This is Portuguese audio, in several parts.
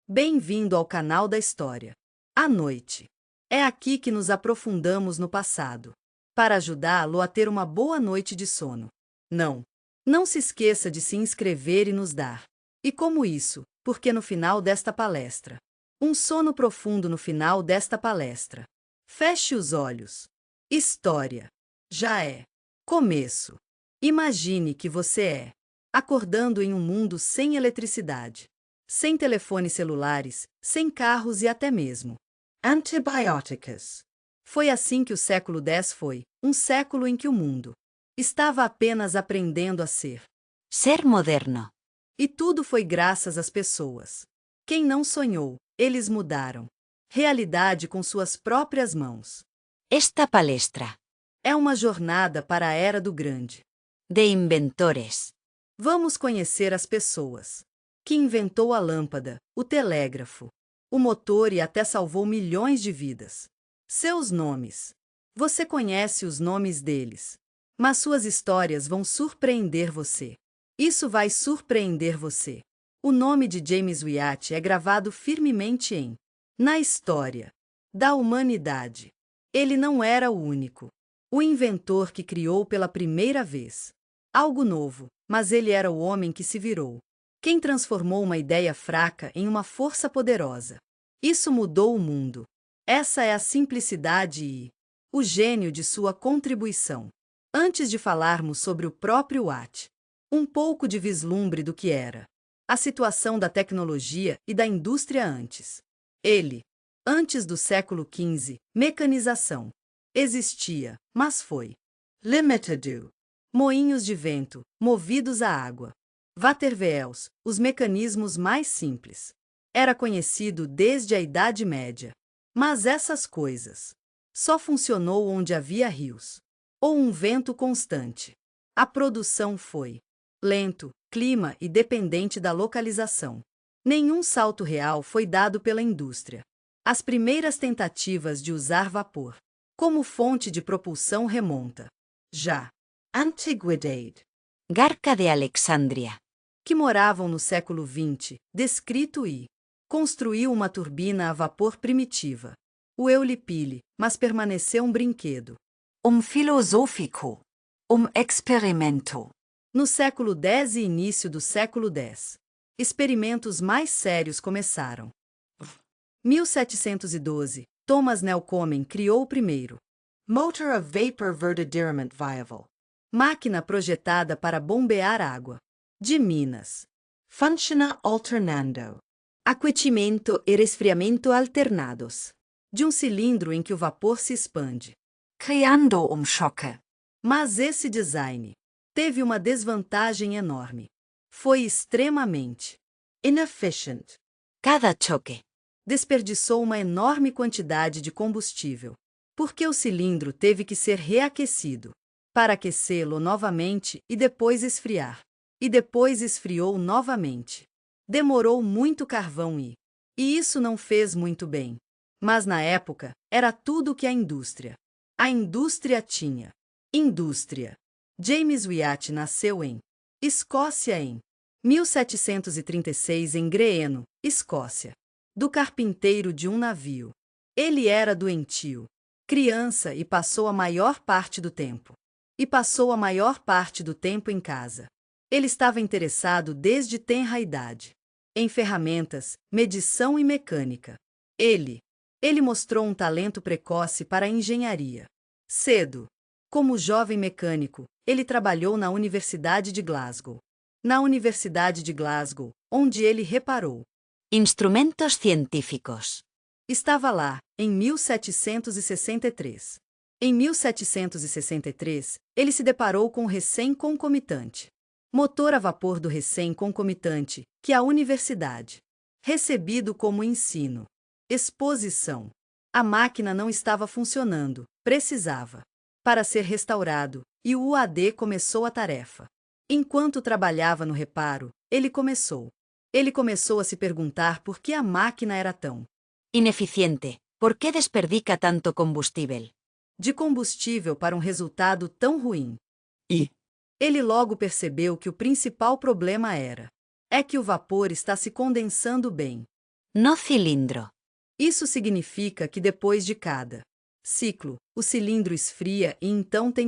Bem-vindo ao canal da História. À noite. É aqui que nos aprofundamos no passado, para ajudá-lo a ter uma boa noite de sono. Não se esqueça de se inscrever e nos dar. E como isso? Porque no final desta palestra. Um sono profundo no final desta palestra. Feche os olhos. História. Já é. Começo. Imagine que você é acordando em um mundo sem eletricidade, sem telefones celulares, sem carros e até mesmo antibióticos. Foi assim que o século X foi, um século em que o mundo estava apenas aprendendo a ser moderno. E tudo foi graças às pessoas. Quem não sonhou, eles mudaram. Realidade com suas próprias mãos. Esta palestra É uma jornada para a Era do Grande. de inventores. Vamos conhecer as pessoas que inventou a lâmpada, o telégrafo, o motor e até salvou milhões de vidas. Seus nomes. Você conhece os nomes deles, mas suas histórias vão surpreender você. Isso vai surpreender você. O nome de James Wyatt é gravado firmemente na história da humanidade. Ele não era o único. O inventor que criou pela primeira vez algo novo, mas ele era o homem que se virou. Quem transformou uma ideia fraca em uma força poderosa. Isso mudou o mundo. Essa é a simplicidade e o gênio de sua contribuição. Antes de falarmos sobre o próprio Watt, um pouco de vislumbre do que era a situação da tecnologia e da indústria antes. Antes do século XV, mecanização existia, mas foi limited. Moinhos de vento, movidos a água. Waterwheels, os mecanismos mais simples. Era conhecido desde a Idade Média. Mas essas coisas só funcionou onde havia rios ou um vento constante. A produção foi lento, clima e dependente da localização. Nenhum salto real foi dado pela indústria. As primeiras tentativas de usar vapor como fonte de propulsão remonta já Antiguidade, Garca de Alexandria. que moravam no século XX, descrito e construiu uma turbina a vapor primitiva. O Eulipile, mas permaneceu um brinquedo. Filosófico. Experimento. No século X e início do século X, experimentos mais sérios começaram. 1712, Thomas Newcomen criou o primeiro Motor of Vapor Verdaderamente Viable. Máquina projetada para bombear água. De Minas. Funciona alternando. Aquecimento e resfriamento alternados. De um cilindro em que o vapor se expande. Criando choque. Mas esse design teve uma desvantagem enorme. Foi extremamente inefficient. Cada choque Desperdiçou uma enorme quantidade de combustível, porque o cilindro teve que ser reaquecido para aquecê-lo novamente e depois esfriar. E depois esfriou novamente. Demorou muito carvão e isso não fez muito bem. Mas na época, era tudo o que a indústria tinha. Indústria. James Wyatt nasceu em Escócia em 1736 em Greeno, Escócia. Do carpinteiro de um navio. Ele era doentio, criança e passou a maior parte do tempo em casa. Ele estava interessado desde tenra idade em ferramentas, medição e mecânica. Ele mostrou um talento precoce para a engenharia. Cedo, como jovem mecânico, ele trabalhou na Universidade de Glasgow. Onde ele reparou instrumentos científicos. Estava lá, em 1763. Em 1763, ele se deparou com o recém-concomitante motor a vapor do recém-concomitante, que a universidade, recebido como ensino. Exposição. A máquina não estava funcionando, precisava para ser restaurado, e o UAD começou a tarefa. Enquanto trabalhava no reparo, ele começou a se perguntar por que a máquina era tão Ineficiente. ¿Por qué desperdica tanto combustível? de combustível para um resultado tão ruim. E Ele logo percebeu que o principal problema é que o vapor está se condensando bem no cilindro. Isso significa que depois de cada ciclo, o cilindro esfria e então tem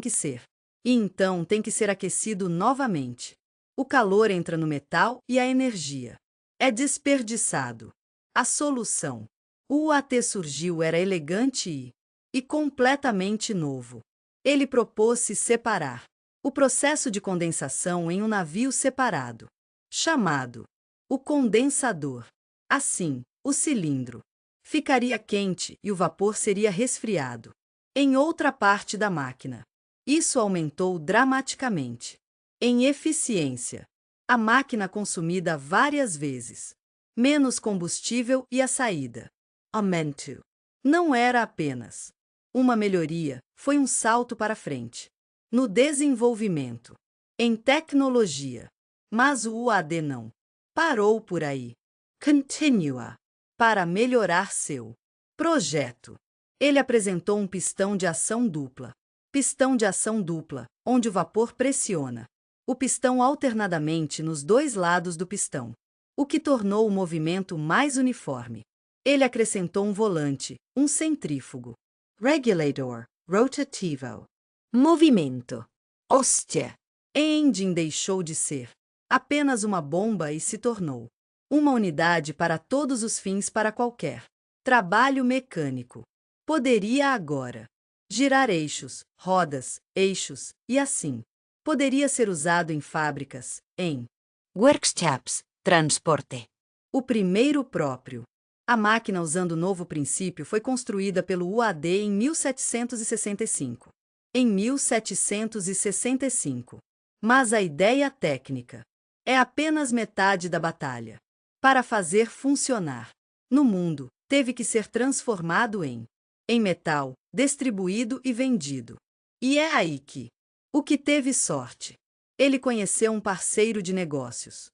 que ser aquecido novamente. O calor entra no metal e a energia é desperdiçado. A solução. O UAT surgiu era elegante e completamente novo. Ele propôs-se separar o processo de condensação em um navio separado, chamado o condensador. Assim, o cilindro ficaria quente e o vapor seria resfriado em outra parte da máquina. Isso aumentou dramaticamente em eficiência. A máquina consumida várias vezes menos combustível e a saída. Aumento. Não era apenas uma melhoria, foi um salto para frente no desenvolvimento, em tecnologia. Mas o UAD não parou por aí. Continua para melhorar seu projeto. Ele apresentou um pistão de ação dupla. Pistão de ação dupla, onde o vapor pressiona o pistão alternadamente nos dois lados do pistão, o que tornou o movimento mais uniforme. Ele acrescentou um volante, um centrífugo. Regulator rotativo. Movimento. Hostia. A engine deixou de ser apenas uma bomba e se tornou uma unidade para todos os fins para qualquer trabalho mecânico. Poderia agora girar eixos, rodas, eixos, e assim. Poderia ser usado em fábricas, em Workshops, transporte. o primeiro próprio. A máquina usando o novo princípio foi construída pelo UAD em 1765. Em 1765. Mas a ideia técnica é apenas metade da batalha. Para fazer funcionar no mundo, teve que ser transformado em metal, distribuído e vendido. E é aí que o que teve sorte. Ele conheceu um parceiro de negócios.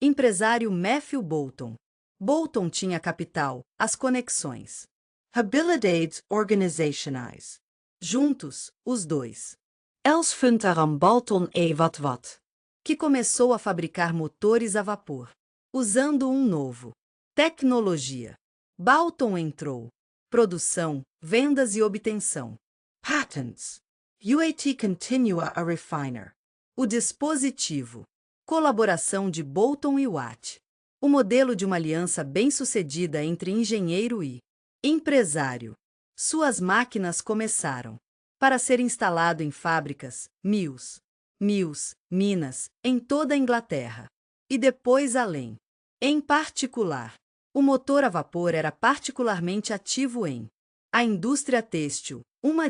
Empresário Matthew Boulton. Boulton tinha capital, as conexões. Habilidades organizationais. Juntos, os dois. Els funtaram Boulton e wat. Que começou a fabricar motores a vapor, usando um novo tecnologia. Boulton entrou. Produção, vendas e obtenção. Patents. UAT continua a refiner. O dispositivo. Colaboração de Boulton e Watt. O modelo de uma aliança bem-sucedida entre engenheiro e empresário. Suas máquinas começaram para ser instalado em fábricas, mills, minas, em toda a Inglaterra. E depois além. Em particular, o motor a vapor era particularmente ativo em a indústria têxtil, uma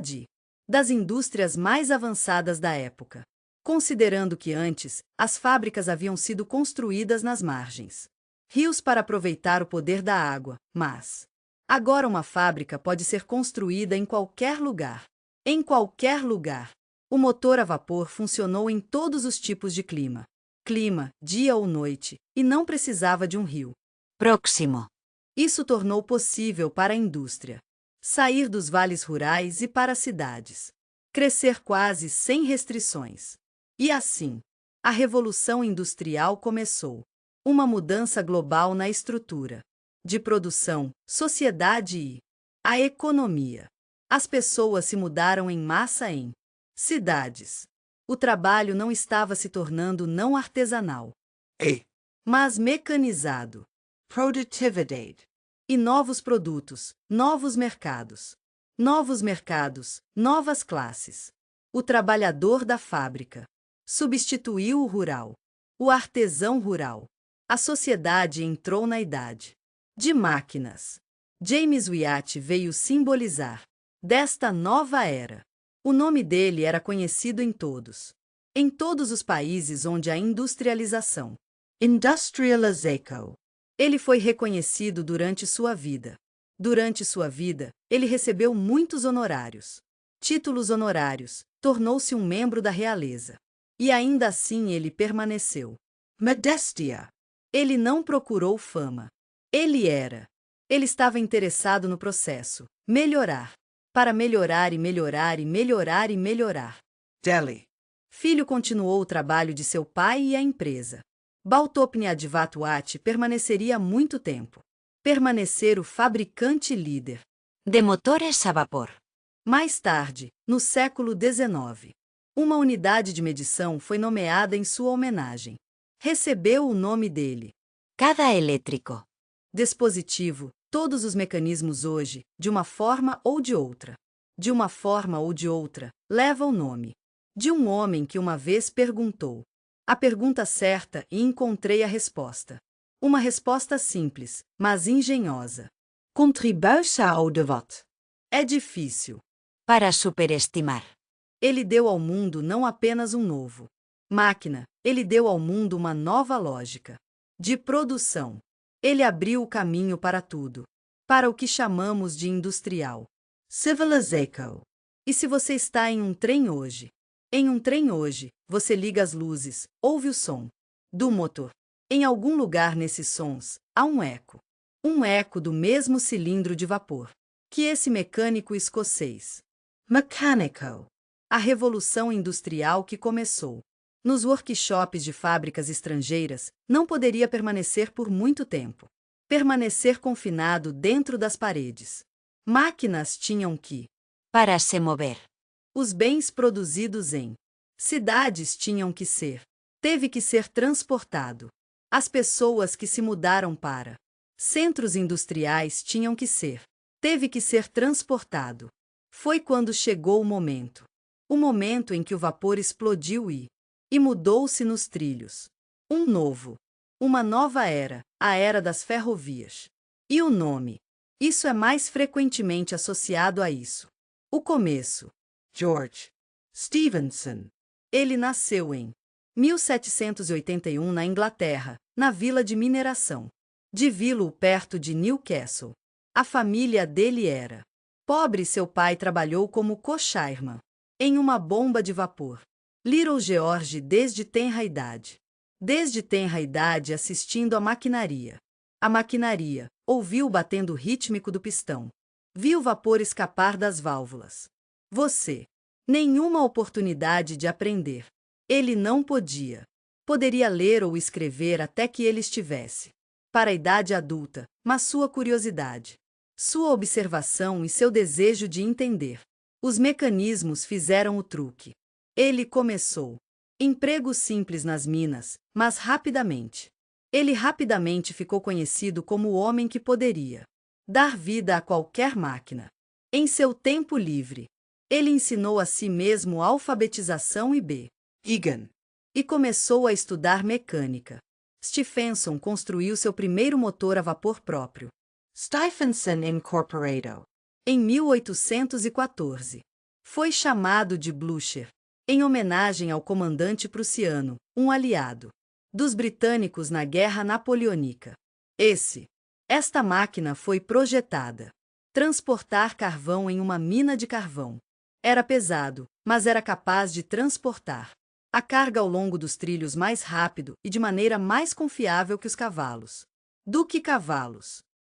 das indústrias mais avançadas da época, considerando que antes as fábricas haviam sido construídas nas margens rios para aproveitar o poder da água, mas agora uma fábrica pode ser construída em qualquer lugar. Em qualquer lugar. O motor a vapor funcionou em todos os tipos de clima, dia ou noite, e não precisava de um rio Próximo. Isso tornou possível para a indústria sair dos vales rurais e para as cidades, crescer quase sem restrições. E assim, a Revolução Industrial começou. Uma mudança global na estrutura de produção, sociedade e a economia. As pessoas se mudaram em massa em cidades. O trabalho não estava se tornando não artesanal, mas mecanizado. Productividade. E novos produtos, novos mercados, novas classes. O trabalhador da fábrica substituiu o rural, o artesão rural. A sociedade entrou na idade de máquinas. James Wyatt veio simbolizar desta nova era. O nome dele era conhecido em todos os países onde a industrialização, industrialization. Ele foi reconhecido durante sua vida. Durante sua vida, ele recebeu muitos honorários. Títulos honorários, tornou-se um membro da realeza. E ainda assim ele permaneceu. Modéstia. Ele não procurou fama. Ele estava interessado no processo. Melhorar. Para melhorar e melhorar e melhorar e melhorar. Delhi. Filho continuou o trabalho de seu pai e a empresa. Baltopniadvatwat permaneceria muito tempo. Permanecer o fabricante líder. De motores a vapor. Mais tarde, no século XIX, uma unidade de medição foi nomeada em sua homenagem. Recebeu o nome dele. Cada elétrico. Dispositivo, todos os mecanismos hoje, de uma forma ou de outra. De uma forma ou de outra, leva o nome de um homem que uma vez perguntou a pergunta certa e encontrei a resposta. Uma resposta simples, mas engenhosa. Contribui-se ao devote. É difícil. Para superestimar. Ele deu ao mundo não apenas um novo máquina, ele deu ao mundo uma nova lógica de produção. Ele abriu o caminho para tudo, para o que chamamos de industrial. Civilization. E se você está em um trem hoje? Em um trem hoje, você liga as luzes, ouve o som do motor. Em algum lugar nesses sons, há um eco. Um eco do mesmo cilindro de vapor que esse mecânico escocês. Mechanical. A revolução industrial que começou nos workshops de fábricas estrangeiras não poderia permanecer por muito tempo. Permanecer confinado dentro das paredes. Máquinas tinham que, para se mover. Os bens produzidos em cidades tinham que ser, teve que ser transportado. As pessoas que se mudaram para centros industriais tinham que ser, teve que ser transportado. Foi quando chegou o momento em que o vapor explodiu e mudou-se nos trilhos. Uma nova era, a era das ferrovias. E o nome? Isso é mais frequentemente associado a isso. O começo. George Stephenson. Ele nasceu em 1781 na Inglaterra, na vila de mineração de Willow, perto de Newcastle. A família dele era pobre e seu pai trabalhou como cochairman em uma bomba de vapor. Little George desde tenra idade. Desde tenra idade assistindo à maquinaria. A maquinaria, ouviu o batendo rítmico do pistão. Viu o vapor escapar das válvulas. Você. Nenhuma oportunidade de aprender. Ele não podia. Poderia ler ou escrever até que ele estivesse para a idade adulta, mas sua curiosidade, sua observação e seu desejo de entender os mecanismos fizeram o truque. Ele começou emprego simples nas minas, mas rapidamente. Ele rapidamente ficou conhecido como o homem que poderia dar vida a qualquer máquina. Em seu tempo livre, ele ensinou a si mesmo alfabetização e começou a estudar mecânica. Stephenson construiu seu primeiro motor a vapor próprio, Stephenson Incorporated, em 1814. Foi chamado de Blücher, em homenagem ao comandante prussiano, um aliado dos britânicos na Guerra Napoleônica. Esta máquina foi projetada transportar carvão em uma mina de carvão. Era pesado, mas era capaz de transportar a carga ao longo dos trilhos mais rápido e de maneira mais confiável que os cavalos.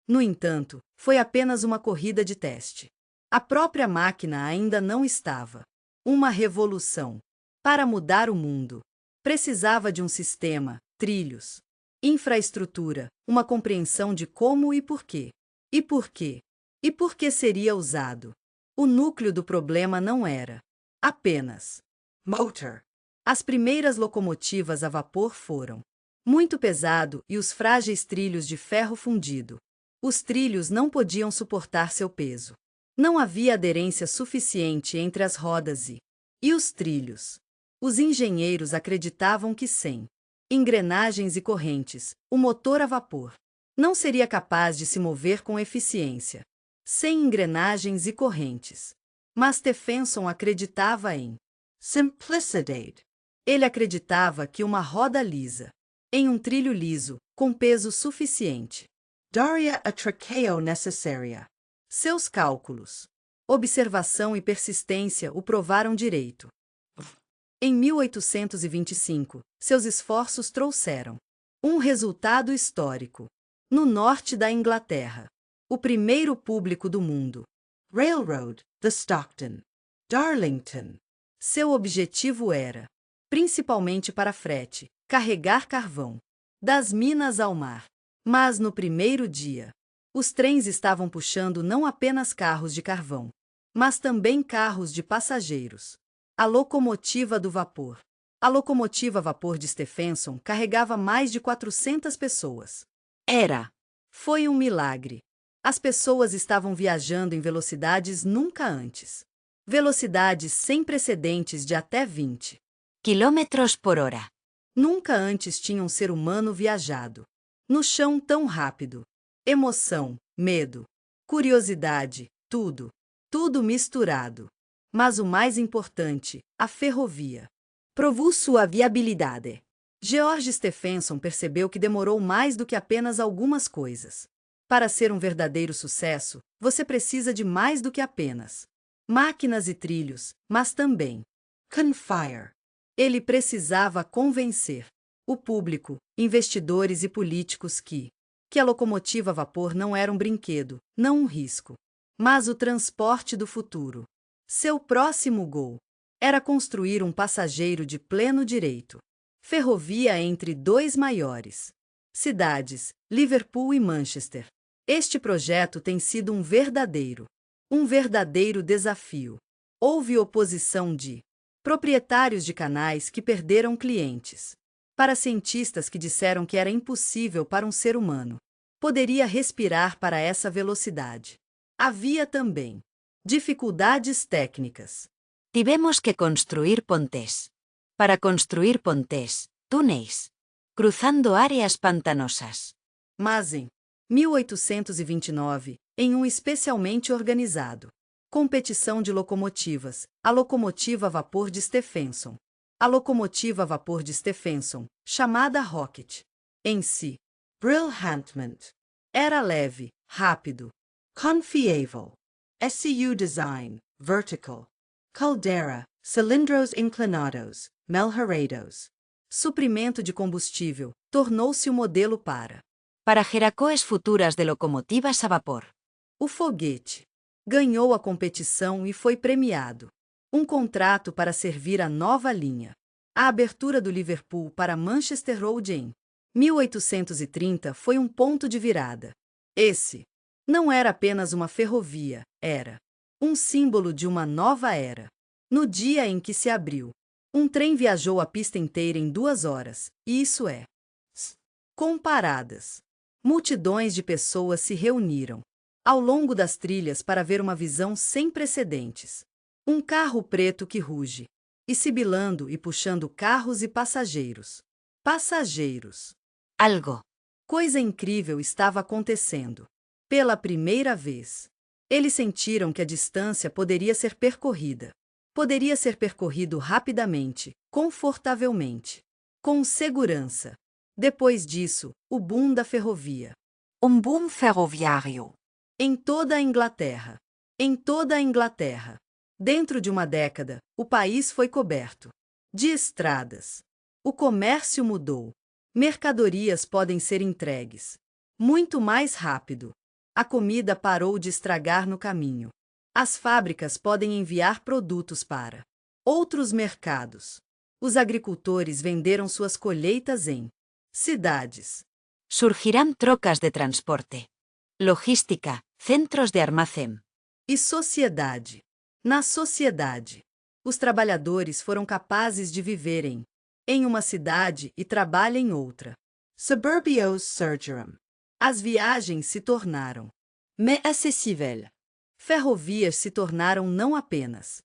No entanto, foi apenas uma corrida de teste. A própria máquina ainda não estava. Uma revolução. Para mudar o mundo, precisava de um sistema, trilhos, infraestrutura, uma compreensão de como e por quê. E por quê? E por que seria usado? O núcleo do problema não era apenas motor. As primeiras locomotivas a vapor foram muito pesado e os frágeis trilhos de ferro fundido. Os trilhos não podiam suportar seu peso. Não havia aderência suficiente entre as rodas e os trilhos. Os engenheiros acreditavam que sem engrenagens e correntes, o motor a vapor não seria capaz de se mover com eficiência. Sem engrenagens e correntes. Mas Stephenson acreditava em simplicity. Ele acreditava que uma roda lisa, em um trilho liso, com peso suficiente, daria a traqueo necessária. Seus cálculos, observação e persistência o provaram direito. Em 1825, seus esforços trouxeram um resultado histórico. No norte da Inglaterra, o primeiro público do mundo, Railroad de Stockton, Darlington. Seu objetivo era, principalmente para frete, carregar carvão. das minas ao mar. Mas no primeiro dia, os trens estavam puxando não apenas carros de carvão, mas também carros de passageiros. A locomotiva do vapor. A locomotiva a vapor de Stephenson carregava mais de 400 pessoas. Foi um milagre. As pessoas estavam viajando em velocidades nunca antes. Velocidades sem precedentes de até 20 Kilómetros por hora. Nunca antes tinha um ser humano viajado. No chão tão rápido. Emoção, medo, curiosidade, tudo. Tudo misturado. Mas o mais importante, a ferrovia. Provou sua viabilidade. George Stephenson percebeu que demorou mais do que apenas algumas coisas. Para ser um verdadeiro sucesso, você precisa de mais do que apenas máquinas e trilhos, mas também gunfire. Ele precisava convencer o público, investidores e políticos que a locomotiva a vapor não era um brinquedo, não um risco, mas o transporte do futuro. Seu próximo gol era construir um passageiro de pleno direito. Ferrovia entre dois maiores cidades, Liverpool e Manchester. Este projeto tem sido um verdadeiro desafio. Houve oposição de proprietários de canais que perderam clientes, para cientistas que disseram que era impossível para um ser humano poderia respirar para essa velocidade. Havia também dificuldades técnicas. Tivemos que construir pontes. Para construir pontes, túneis. Cruzando áreas pantanosas. Mas em 1829, em um especialmente organizado competição de locomotivas, a locomotiva a vapor de Stephenson. A locomotiva a vapor de Stephenson, chamada Rocket, em si, brilhantmente, era leve, rápido, confiável. SCU design, vertical, caldera, cilindros inclinados, melhorados. Suprimento de combustível, tornou-se o modelo para Jeracoes futuras de locomotivas a vapor. O foguete ganhou a competição e foi premiado. Um contrato para servir a nova linha. A abertura do Liverpool para Manchester Road em 1830 foi um ponto de virada. Esse não era apenas uma ferrovia, era um símbolo de uma nova era. No dia em que se abriu, um trem viajou a pista inteira em 2 horas, e isso é comparadas. Multidões de pessoas se reuniram ao longo das trilhas para ver uma visão sem precedentes. Um carro preto que ruge, e sibilando e puxando carros e passageiros. Algo. Coisa incrível estava acontecendo. Pela primeira vez, eles sentiram que a distância poderia ser percorrida. Poderia ser percorrido rapidamente, confortavelmente, com segurança. Depois disso, o boom da ferrovia. Boom ferroviário. Em toda a Inglaterra. Dentro de uma década, o país foi coberto de estradas. O comércio mudou. Mercadorias podem ser entregues muito mais rápido. A comida parou de estragar no caminho. As fábricas podem enviar produtos para outros mercados. Os agricultores venderam suas colheitas em cidades. Surgirán trocas de transporte. Logística, centros de armazém. E sociedade. Na sociedade, os trabalhadores foram capazes de viver em uma cidade e trabalhar em outra. Suburbios surgiram. As viagens se tornaram mais acessíveis. Ferrovias se tornaram não apenas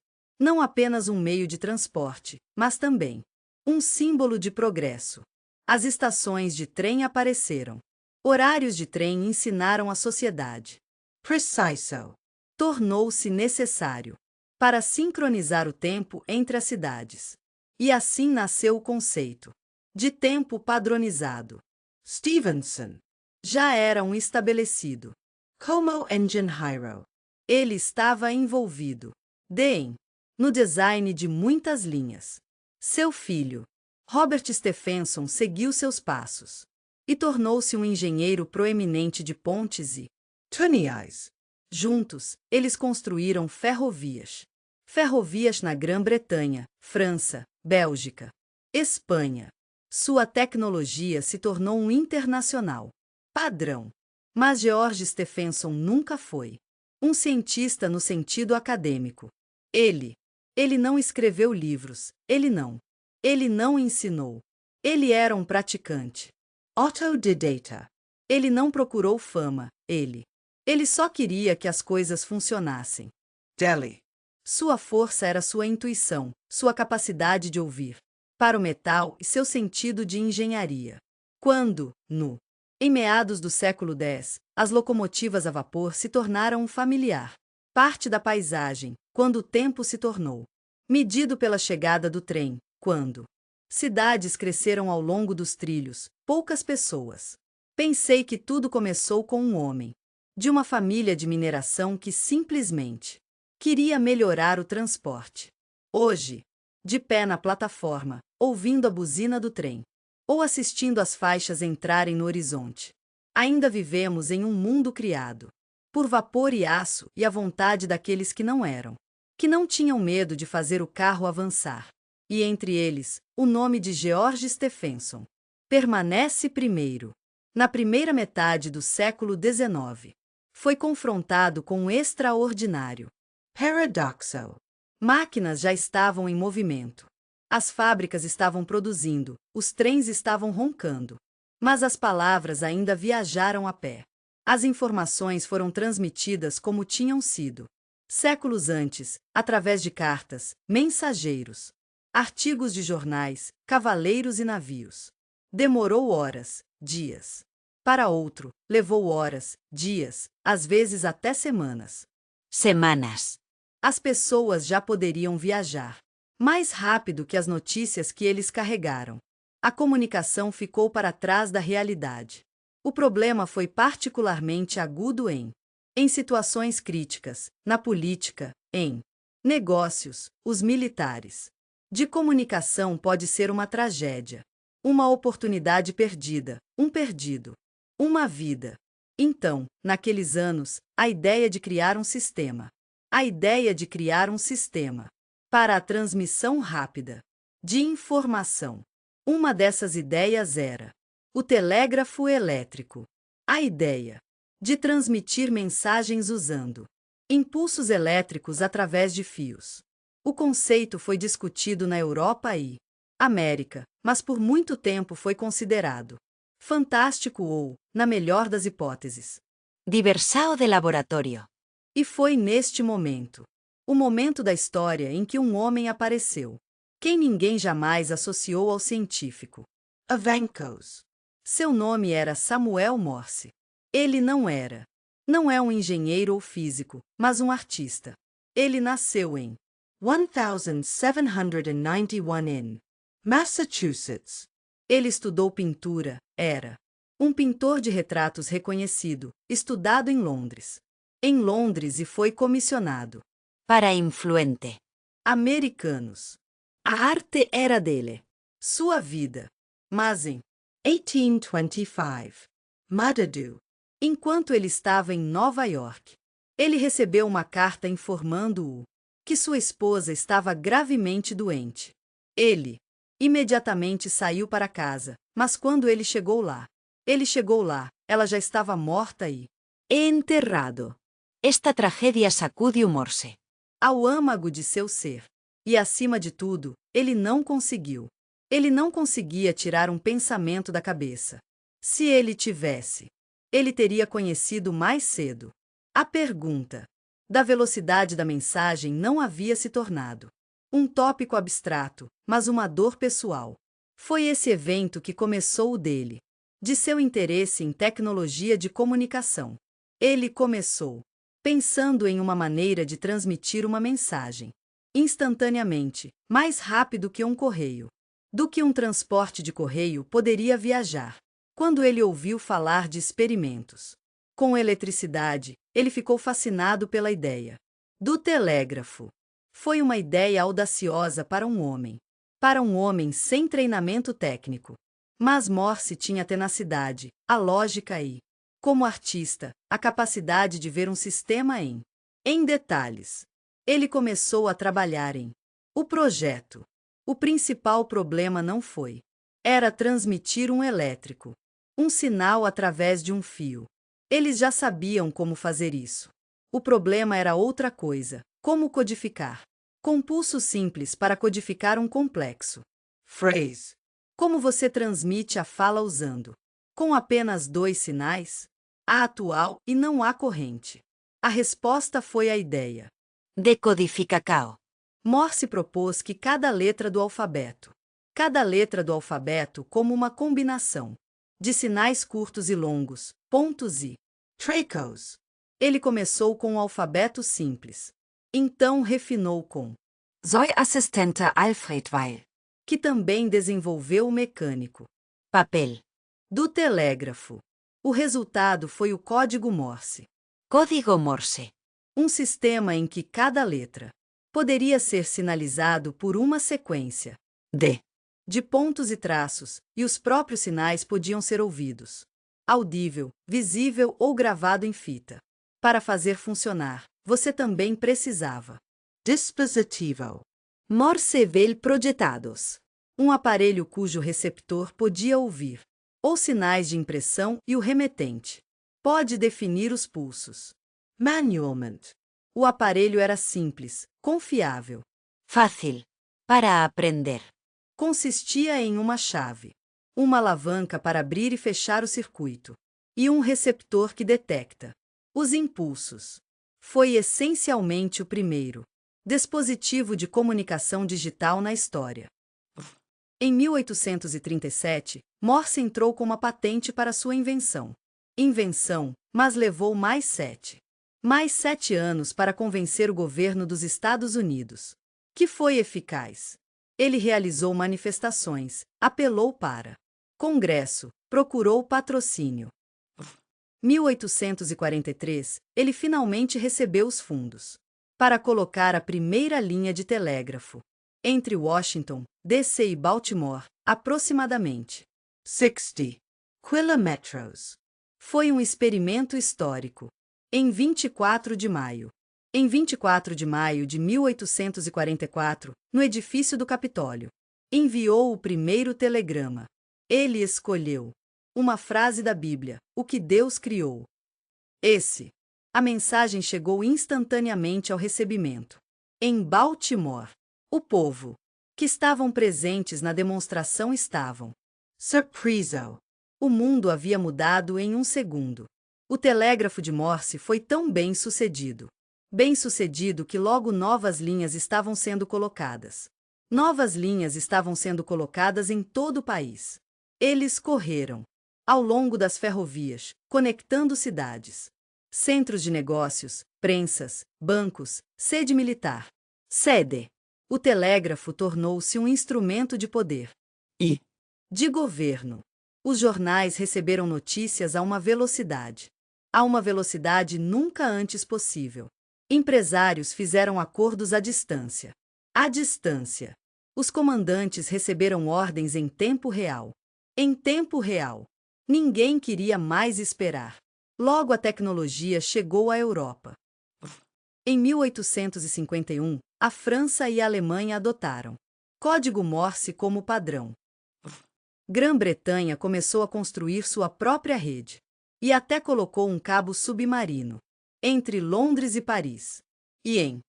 um meio de transporte, mas também um símbolo de progresso. As estações de trem apareceram. Horários de trem ensinaram a sociedade. Preciso. Tornou-se necessário para sincronizar o tempo entre as cidades. E assim nasceu o conceito de tempo padronizado. Stephenson já era um estabelecido como engenheiro. Ele estava envolvido no design de muitas linhas. Seu filho, Robert Stephenson, seguiu seus passos e tornou-se um engenheiro proeminente de pontes e túneis. Juntos, eles construíram ferrovias. Ferrovias na Grã-Bretanha, França, Bélgica, Espanha. Sua tecnologia se tornou um internacional padrão. Mas George Stephenson nunca foi um cientista no sentido acadêmico. Ele não escreveu livros, ele não ensinou. Ele era um praticante. Autodidata. Ele não procurou fama, ele só queria que as coisas funcionassem. Delhi. Sua força era sua intuição, sua capacidade de ouvir para o metal e seu sentido de engenharia. Quando, em meados do século X, as locomotivas a vapor se tornaram um familiar parte da paisagem, quando o tempo se tornou medido pela chegada do trem, quando cidades cresceram ao longo dos trilhos, poucas pessoas. Pensei que tudo começou com um homem, de uma família de mineração que simplesmente queria melhorar o transporte. Hoje, de pé na plataforma, ouvindo a buzina do trem, ou assistindo as faixas entrarem no horizonte, ainda vivemos em um mundo criado por vapor e aço e a vontade daqueles que não tinham medo de fazer o carro avançar. E entre eles, o nome de George Stephenson permanece primeiro. Na primeira metade do século XIX, foi confrontado com o extraordinário. Paradoxo. Máquinas já estavam em movimento. As fábricas estavam produzindo, os trens estavam roncando. Mas as palavras ainda viajaram a pé. As informações foram transmitidas como tinham sido séculos antes, através de cartas, mensageiros, artigos de jornais, cavaleiros e navios. Demorou horas, dias. Para outro, levou horas, dias, às vezes até semanas. Semanas. As pessoas já poderiam viajar mais rápido que as notícias que eles carregaram. A comunicação ficou para trás da realidade. O problema foi particularmente agudo em situações críticas, na política, em negócios, os militares. De comunicação pode ser uma tragédia, uma oportunidade perdida, um perdido, uma vida. Então, naqueles anos, a ideia de criar um sistema para a transmissão rápida de informação. Uma dessas ideias era o telégrafo elétrico. A ideia de transmitir mensagens usando impulsos elétricos através de fios. O conceito foi discutido na Europa e América, mas por muito tempo foi considerado fantástico ou, na melhor das hipóteses, Diversão de laboratorio. e foi neste momento, o momento da história em que um homem apareceu, quem ninguém jamais associou ao científico. Evankos. Seu nome era Samuel Morse. Ele não é um engenheiro ou físico, mas um artista. Ele nasceu em 1791 in Massachusetts. Ele estudou pintura, era um pintor de retratos reconhecido, estudado em Londres. E foi comissionado Para influente. americanos. A arte era dele, sua vida. Mas em 1825, Madadu. enquanto ele estava em Nova York, ele recebeu uma carta informando-o que sua esposa estava gravemente doente. Ele imediatamente saiu para casa, mas quando ele chegou lá, ela já estava morta e enterrado Esta tragedia sacude o Morse. ao âmago de seu ser. E acima de tudo, ele não conseguiu. Ele não conseguia tirar um pensamento da cabeça. Se ele tivesse, ele teria conhecido mais cedo. A pergunta da velocidade da mensagem não havia se tornado um tópico abstrato, mas uma dor pessoal. Foi esse evento que começou o dele, de seu interesse em tecnologia de comunicação. Ele começou pensando em uma maneira de transmitir uma mensagem instantaneamente, mais rápido que um correio, do que um transporte de correio poderia viajar. Quando ele ouviu falar de experimentos com eletricidade, ele ficou fascinado pela ideia do telégrafo. Foi uma ideia audaciosa para um homem sem treinamento técnico. Mas Morse tinha tenacidade, a lógica e, como artista, a capacidade de ver um sistema em detalhes. Ele começou a trabalhar em o projeto. O principal problema não foi Era transmitir um elétrico, um sinal através de um fio. Eles já sabiam como fazer isso. O problema era outra coisa: como codificar. Com pulsos simples para codificar um complexo. Phrase. Como você transmite a fala usando? Com apenas 2 sinais? Há atual e não há corrente. A resposta foi a ideia. Decodificacao. Morse propôs que cada letra do alfabeto como uma combinação de sinais curtos e longos, pontos e Tracos. ele começou com o alfabeto simples. Então refinou com Soy Assistente Alfred Weil. que também desenvolveu o mecânico Papel. do telégrafo. O resultado foi o código Morse, Código Morse. um sistema em que cada letra poderia ser sinalizado por uma sequência de pontos e traços, e os próprios sinais podiam ser ouvidos, audível, visível ou gravado em fita. Para fazer funcionar, você também precisava Dispositivo. Morsevel projetados, um aparelho cujo receptor podia ouvir os sinais de impressão e o remetente pode definir os pulsos. Manualment. O aparelho era simples, confiável. Fácil. Para aprender. Consistia em uma chave, uma alavanca para abrir e fechar o circuito, e um receptor que detecta os impulsos. Foi essencialmente o primeiro dispositivo de comunicação digital na história. Em 1837, Morse entrou com uma patente para sua invenção. Mas levou mais 7 anos para convencer o governo dos Estados Unidos, que foi eficaz. Ele realizou manifestações, apelou para Congresso, procurou patrocínio. 1843, ele finalmente recebeu os fundos para colocar a primeira linha de telégrafo entre Washington, D.C. e Baltimore, aproximadamente 60 kilometros. Foi um experimento histórico. Em 24 de maio de 1844, no edifício do Capitólio, enviou o primeiro telegrama. Ele escolheu uma frase da Bíblia, o que Deus criou. A mensagem chegou instantaneamente ao recebimento. Em Baltimore, o povo que estavam presentes na demonstração estavam Surpreso. O mundo havia mudado em um segundo. O telégrafo de Morse foi tão bem sucedido que logo novas linhas estavam sendo colocadas. Novas linhas estavam sendo colocadas em todo o país. Eles correram ao longo das ferrovias, conectando cidades, centros de negócios, prensas, bancos, sede militar. O telégrafo tornou-se um instrumento de poder E. de governo. Os jornais receberam notícias a uma velocidade nunca antes possível. Empresários fizeram acordos à distância. Os comandantes receberam ordens em tempo real. Ninguém queria mais esperar. Logo a tecnologia chegou à Europa. Em 1851, a França e a Alemanha adotaram código Morse como padrão. Grã-Bretanha começou a construir sua própria rede e até colocou um cabo submarino entre Londres e Paris. Em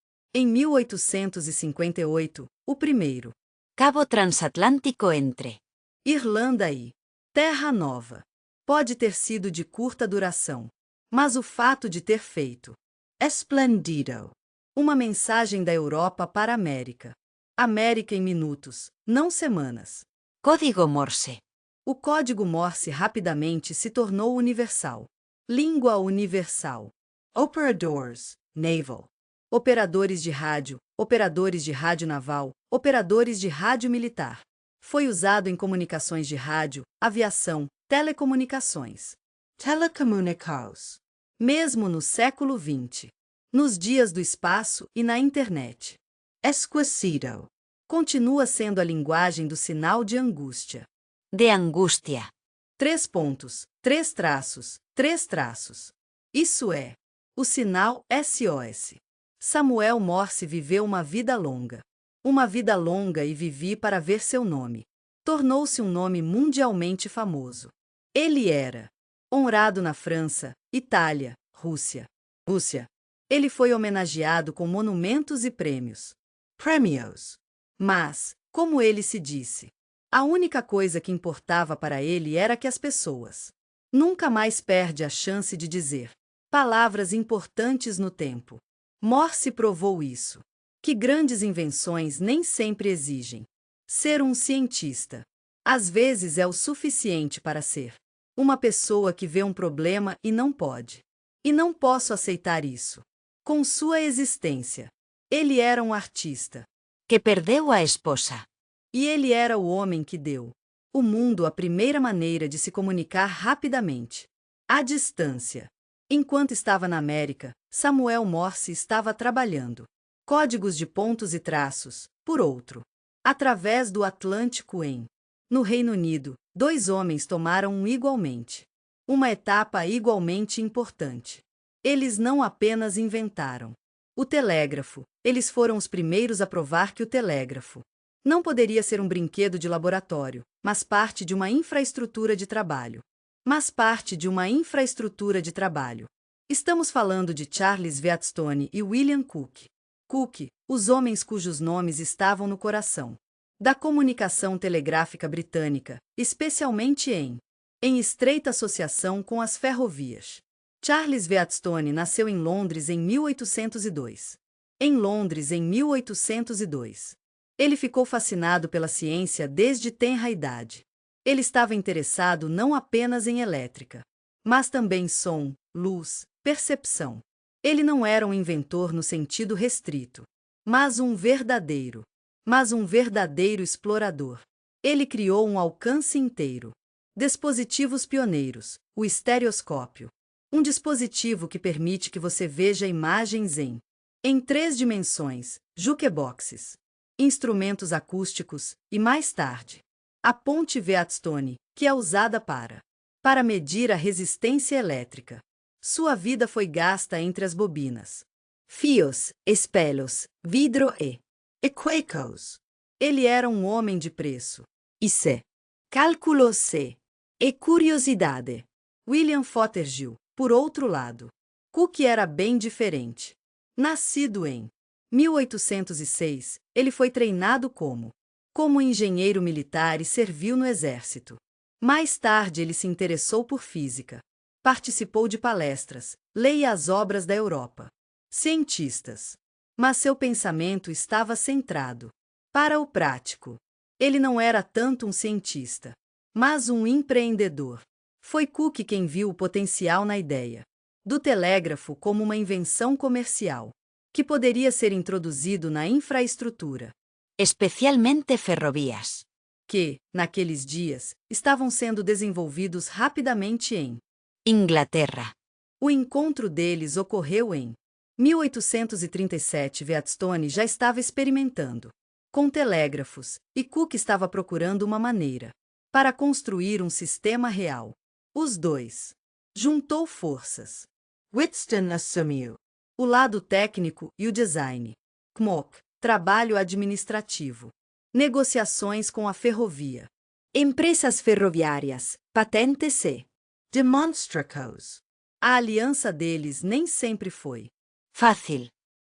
1858, o primeiro Cabo transatlántico entre Irlanda e Terra Nova pode ter sido de curta duração, mas o fato de ter feito Esplendido. uma mensagem da Europa para a América em minutos, não semanas. Código Morse. O código Morse rapidamente se tornou universal. Língua universal. Operadores. Naval. Operadores de rádio naval, operadores de rádio militar. Foi usado em comunicações de rádio, aviação, telecomunicações. Telecomunicados. Mesmo no século XX. Nos dias do espaço e na internet. Esquecido. Continua sendo a linguagem do sinal de angústia. De angústia. 3 pontos, 3 traços, 3 traços. Isso é o sinal SOS. Samuel Morse viveu uma vida longa. E vivi para ver seu nome tornou-se um nome mundialmente famoso. Ele era honrado na França, Itália, Rússia. Ele foi homenageado com monumentos e prêmios. Premios. Mas, como ele se disse, a única coisa que importava para ele era que as pessoas nunca mais perde a chance de dizer palavras importantes no tempo. Morse provou isso. Que grandes invenções nem sempre exigem ser um cientista. Às vezes é o suficiente para ser uma pessoa que vê um problema e não pode. E não posso aceitar isso. Com sua existência, ele era um artista. Que perdeu a esposa. E ele era o homem que deu ao mundo a primeira maneira de se comunicar rapidamente, à distância. Enquanto estava na América, Samuel Morse estava trabalhando códigos de pontos e traços, por outro, através do Atlântico no Reino Unido, dois homens tomaram igualmente uma etapa igualmente importante. Eles não apenas inventaram o telégrafo, eles foram os primeiros a provar que o telégrafo não poderia ser um brinquedo de laboratório, mas parte de uma infraestrutura de trabalho. Estamos falando de Charles Wheatstone e William Cooke. Os homens cujos nomes estavam no coração da comunicação telegráfica britânica, especialmente em estreita associação com as ferrovias. Charles Wheatstone nasceu em Londres em 1802. Ele ficou fascinado pela ciência desde tenra idade. Ele estava interessado não apenas em elétrica, mas também som, luz, percepção. Ele não era um inventor no sentido restrito, mas um verdadeiro explorador. Ele criou um alcance inteiro. Dispositivos pioneiros, o estereoscópio. Um dispositivo que permite que você veja imagens em 3 dimensões, jukeboxes, instrumentos acústicos e, mais tarde, a ponte Wheatstone, que é usada para medir a resistência elétrica. Sua vida foi gasta entre as bobinas, fios, espelhos, vidro e Equacos. ele era um homem de preço. Cálculo C e curiosidade. William Fothergill, por outro lado. Cooke era bem diferente. Nascido em 1806, ele foi treinado como engenheiro militar e serviu no exército. Mais tarde ele se interessou por física. Participou de palestras, leia as obras da Europa. Cientistas. Mas seu pensamento estava centrado para o prático. Ele não era tanto um cientista, mas um empreendedor. Foi Cooke quem viu o potencial na ideia do telégrafo como uma invenção comercial que poderia ser introduzido na infraestrutura, Especialmente ferrovías. que, naqueles dias, estavam sendo desenvolvidos rapidamente em Inglaterra. O encontro deles ocorreu em 1837. Wheatstone já estava experimentando com telégrafos e Cooke estava procurando uma maneira para construir um sistema real. Os dois juntou forças. Wheatstone assumiu O lado técnico e o design. CMOC, trabalho administrativo. Negociações com a ferrovia. Empresas ferroviárias, patentes e Demonstracos. a aliança deles nem sempre foi Fácil.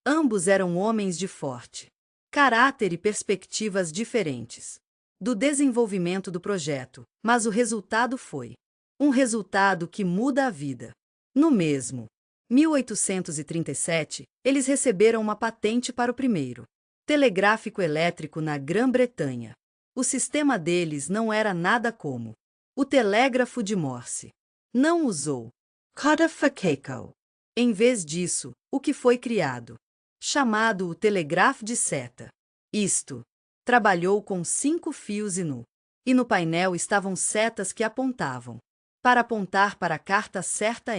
Ambos eram homens de forte caráter e perspectivas diferentes do desenvolvimento do projeto, mas o resultado foi um resultado que muda a vida. No mesmo 1837, eles receberam uma patente para o primeiro telegráfico elétrico na Grã-Bretanha. O sistema deles não era nada como o telégrafo de Morse. Não usou Codificaco. em vez disso, o que foi criado, chamado o telégrafo de seta. Isto, trabalhou com 5 fios e no painel estavam setas que apontavam para apontar para a carta certa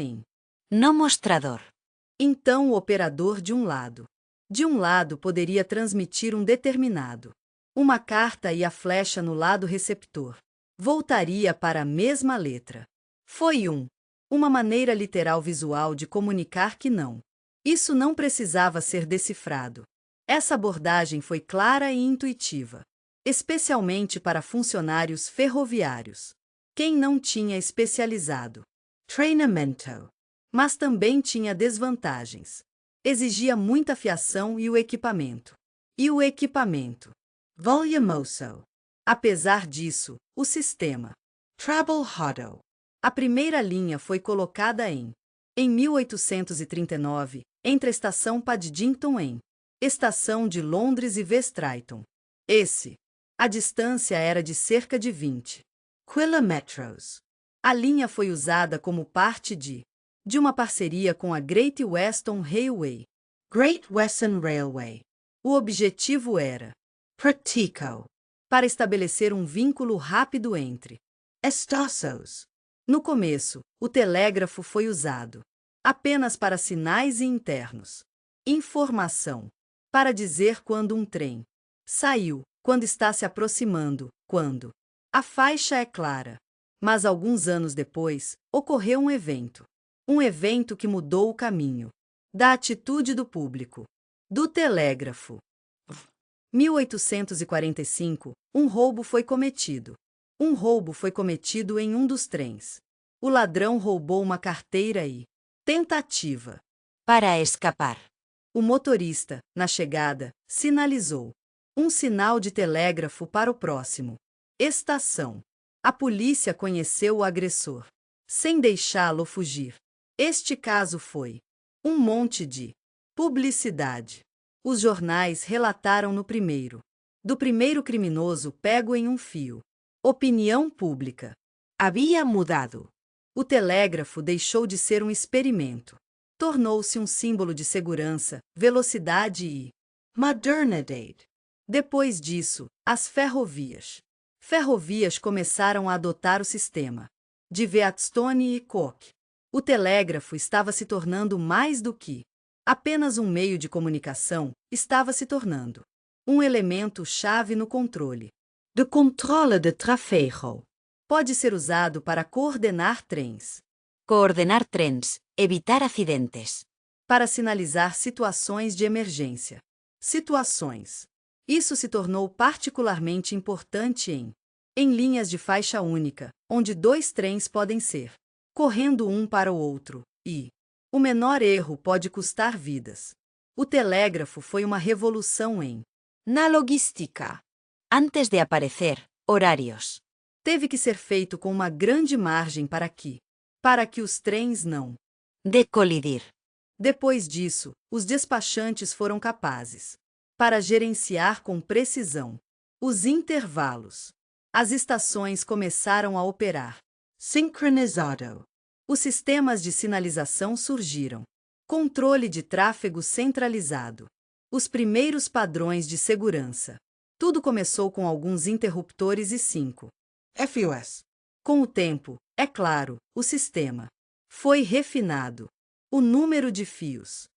No mostrador. Então o operador de um lado poderia transmitir um determinado uma carta e a flecha no lado receptor voltaria para a mesma letra. Foi uma maneira literal visual de comunicar que isso não precisava ser decifrado. Essa abordagem foi clara e intuitiva. especialmente para funcionários ferroviários. Quem não tinha especializado, Treinamento. mas também tinha desvantagens. Exigia muita fiação e o equipamento. Volumoso. Apesar disso, o sistema. Trabalhado. A primeira linha foi colocada em 1839, entre a estação Paddington e estação de Londres e West-Drayton. A distância era de cerca de 20 Quilômetros. A linha foi usada como parte de uma parceria com a Great Western Railway. Great Western Railway. O objetivo era Pratico. para estabelecer um vínculo rápido entre. Estações. No começo, o telégrafo foi usado apenas para sinais e internos. Informação. Para dizer quando um trem saiu, quando está se aproximando, quando a faixa é clara. Mas alguns anos depois, ocorreu um evento. Um evento que mudou o caminho da atitude do público. Do telégrafo. 1845, um roubo foi cometido. Um roubo foi cometido em um dos trens. O ladrão roubou uma carteira e tentativa. Para escapar. O motorista, na chegada, sinalizou um sinal de telégrafo para o próximo. Estação. A polícia conheceu o agressor, sem deixá-lo fugir. Este caso foi um monte de publicidade. Os jornais relataram do primeiro criminoso pego em um fio. Opinião pública. Havia mudado. O telégrafo deixou de ser um experimento. Tornou-se um símbolo de segurança, velocidade e Modernidade. depois disso, as ferrovias. Ferrovias começaram a adotar o sistema de Wheatstone e Coke. O telégrafo estava se tornando mais do que apenas um meio de comunicação, estava se tornando um elemento-chave no controle. De controle de tráfego. Pode ser usado para coordenar trens, Coordenar trens. Evitar acidentes. para sinalizar situações de emergência. Isso se tornou particularmente importante em linhas de faixa única, onde dois trens podem ser correndo um para o outro, e o menor erro pode custar vidas. O telégrafo foi uma revolução Na logística. Antes de aparecer, horarios. teve que ser feito com uma grande margem para que os trens não. De colidir. Depois disso, os despachantes foram capazes para gerenciar com precisão os intervalos. As estações começaram a operar. Sincronizado. Os sistemas de sinalização surgiram. Controle de tráfego centralizado. Os primeiros padrões de segurança. Tudo começou com alguns interruptores e FUS. Com o tempo, é claro, o sistema foi refinado. O número de fios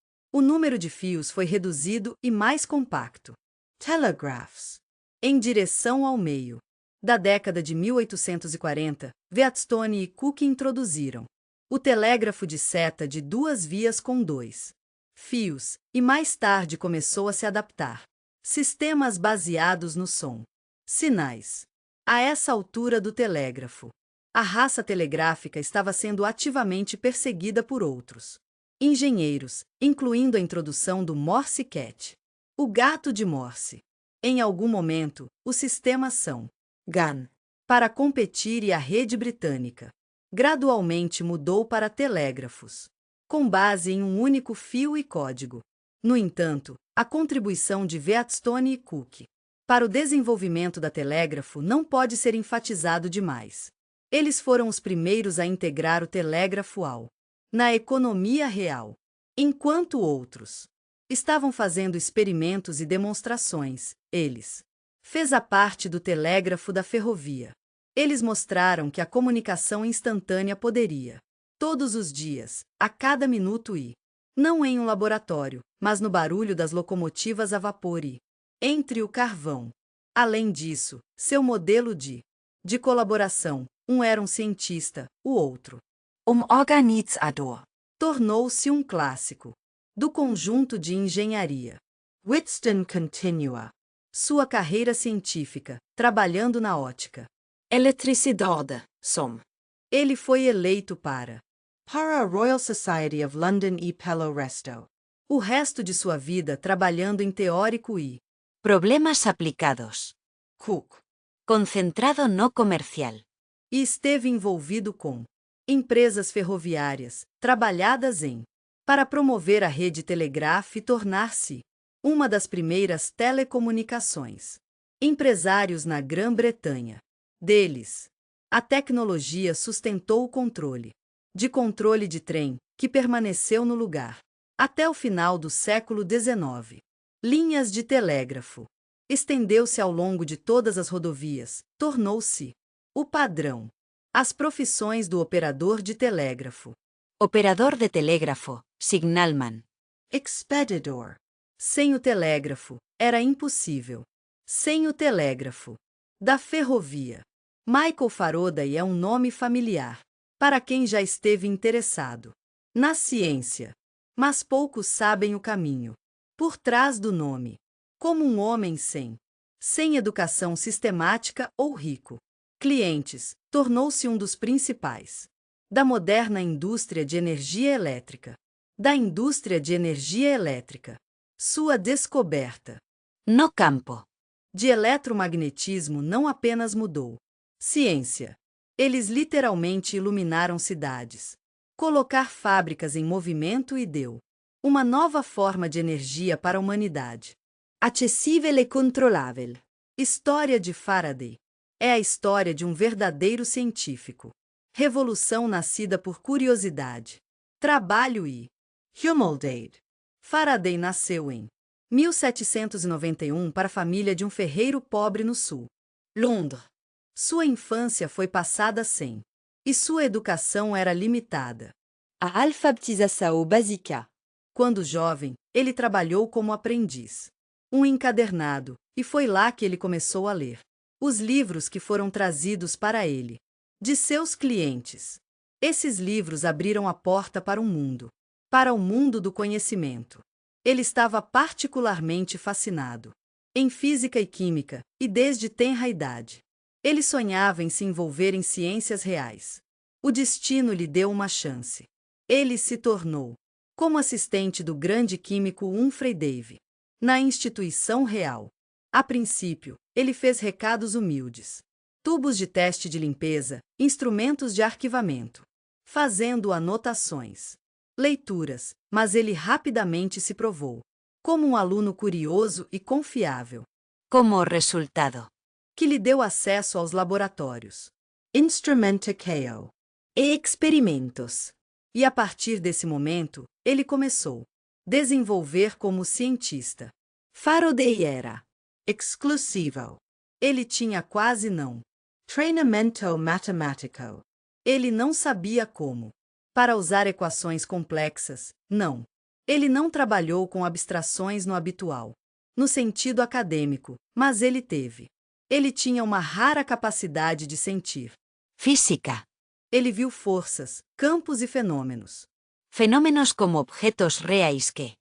foi reduzido e mais compacto. Telegraphs. Em direção ao meio da década de 1840, Wheatstone e Cook introduziram o telégrafo de seta de 2 vias com 2 fios, e mais tarde começou a se adaptar. Sistemas baseados no som. Sinais. A essa altura do telégrafo, a raça telegráfica estava sendo ativamente perseguida por outros engenheiros, incluindo a introdução do Morse Cat, o gato de Morse. Em algum momento, os sistemas são GAN. para competir e a rede britânica gradualmente mudou para telégrafos, com base em um único fio e código. No entanto, a contribuição de Wheatstone e Cook para o desenvolvimento da telégrafo não pode ser enfatizado demais. Eles foram os primeiros a integrar o telégrafo na economia real, enquanto outros estavam fazendo experimentos e demonstrações. Eles fez a parte do telégrafo da ferrovia. Eles mostraram que a comunicação instantânea poderia, todos os dias, a cada minuto e, não em um laboratório, mas no barulho das locomotivas a vapor e, entre o carvão. Além disso, seu modelo de colaboração, um era um cientista, o outro, Organizador. tornou-se um clássico do conjunto de engenharia. Wheatstone continua. Sua carreira científica, trabalhando na ótica. Eletricidade, som. Ele foi eleito para a Royal Society of London e pelo resto. o resto de sua vida trabalhando em teórico e Problemas aplicados. Cook. Concentrado no comercial. e esteve envolvido com empresas ferroviárias, trabalhadas em para promover a rede telegráfica e tornar-se uma das primeiras telecomunicações. Empresários na Grã-Bretanha. Deles, a tecnologia sustentou o controle de trem, que permaneceu no lugar até o final do século XIX. Linhas de telégrafo. Estendeu-se ao longo de todas as rodovias, tornou-se o padrão. As profissões do operador de telégrafo. Operador de telégrafo, signalman. Expedidor. Sem o telégrafo, era impossível. Sem o telégrafo. Da ferrovia. Michael Faraday é um nome familiar para quem já esteve interessado na ciência. Mas poucos sabem o caminho por trás do nome. Como um homem sem educação sistemática ou rico. Clientes, tornou-se um dos principais da moderna indústria de energia elétrica. Da indústria de energia elétrica. Sua descoberta No campo. de eletromagnetismo não apenas mudou ciência. Eles literalmente iluminaram cidades. Colocar fábricas em movimento e deu uma nova forma de energia para a humanidade. Acessível e controlável. História de Faraday. É a história de um verdadeiro científico. Revolução nascida por curiosidade, trabalho e Humildade. Faraday nasceu em 1791 para a família de um ferreiro pobre no sul. Londres. Sua infância foi passada sem, e sua educação era limitada. A alfabetização básica. Quando jovem, ele trabalhou como aprendiz, um encadernado, e foi lá que ele começou a ler os livros que foram trazidos para ele de seus clientes. Esses livros abriram a porta para o mundo do conhecimento. Ele estava particularmente fascinado em física e química, e desde tenra idade, ele sonhava em se envolver em ciências reais. O destino lhe deu uma chance. Ele se tornou como assistente do grande químico Humphrey Davy na instituição real. A princípio, ele fez recados humildes, tubos de teste de limpeza, instrumentos de arquivamento, fazendo anotações, leituras, mas ele rapidamente se provou como um aluno curioso e confiável, Como resultado. que lhe deu acesso aos laboratórios Instrumentação. e experimentos. E a partir desse momento, ele começou a desenvolver como cientista. Faraday era Exclusivo. Ele tinha quase não. Treinamento matemático. Ele não sabia como. Para usar equações complexas, não. Ele não trabalhou com abstrações no habitual, no sentido acadêmico, mas ele teve. Ele tinha uma rara capacidade de sentir. Física. Ele viu forças, campos e fenômenos. Fenómenos como objetos reais que.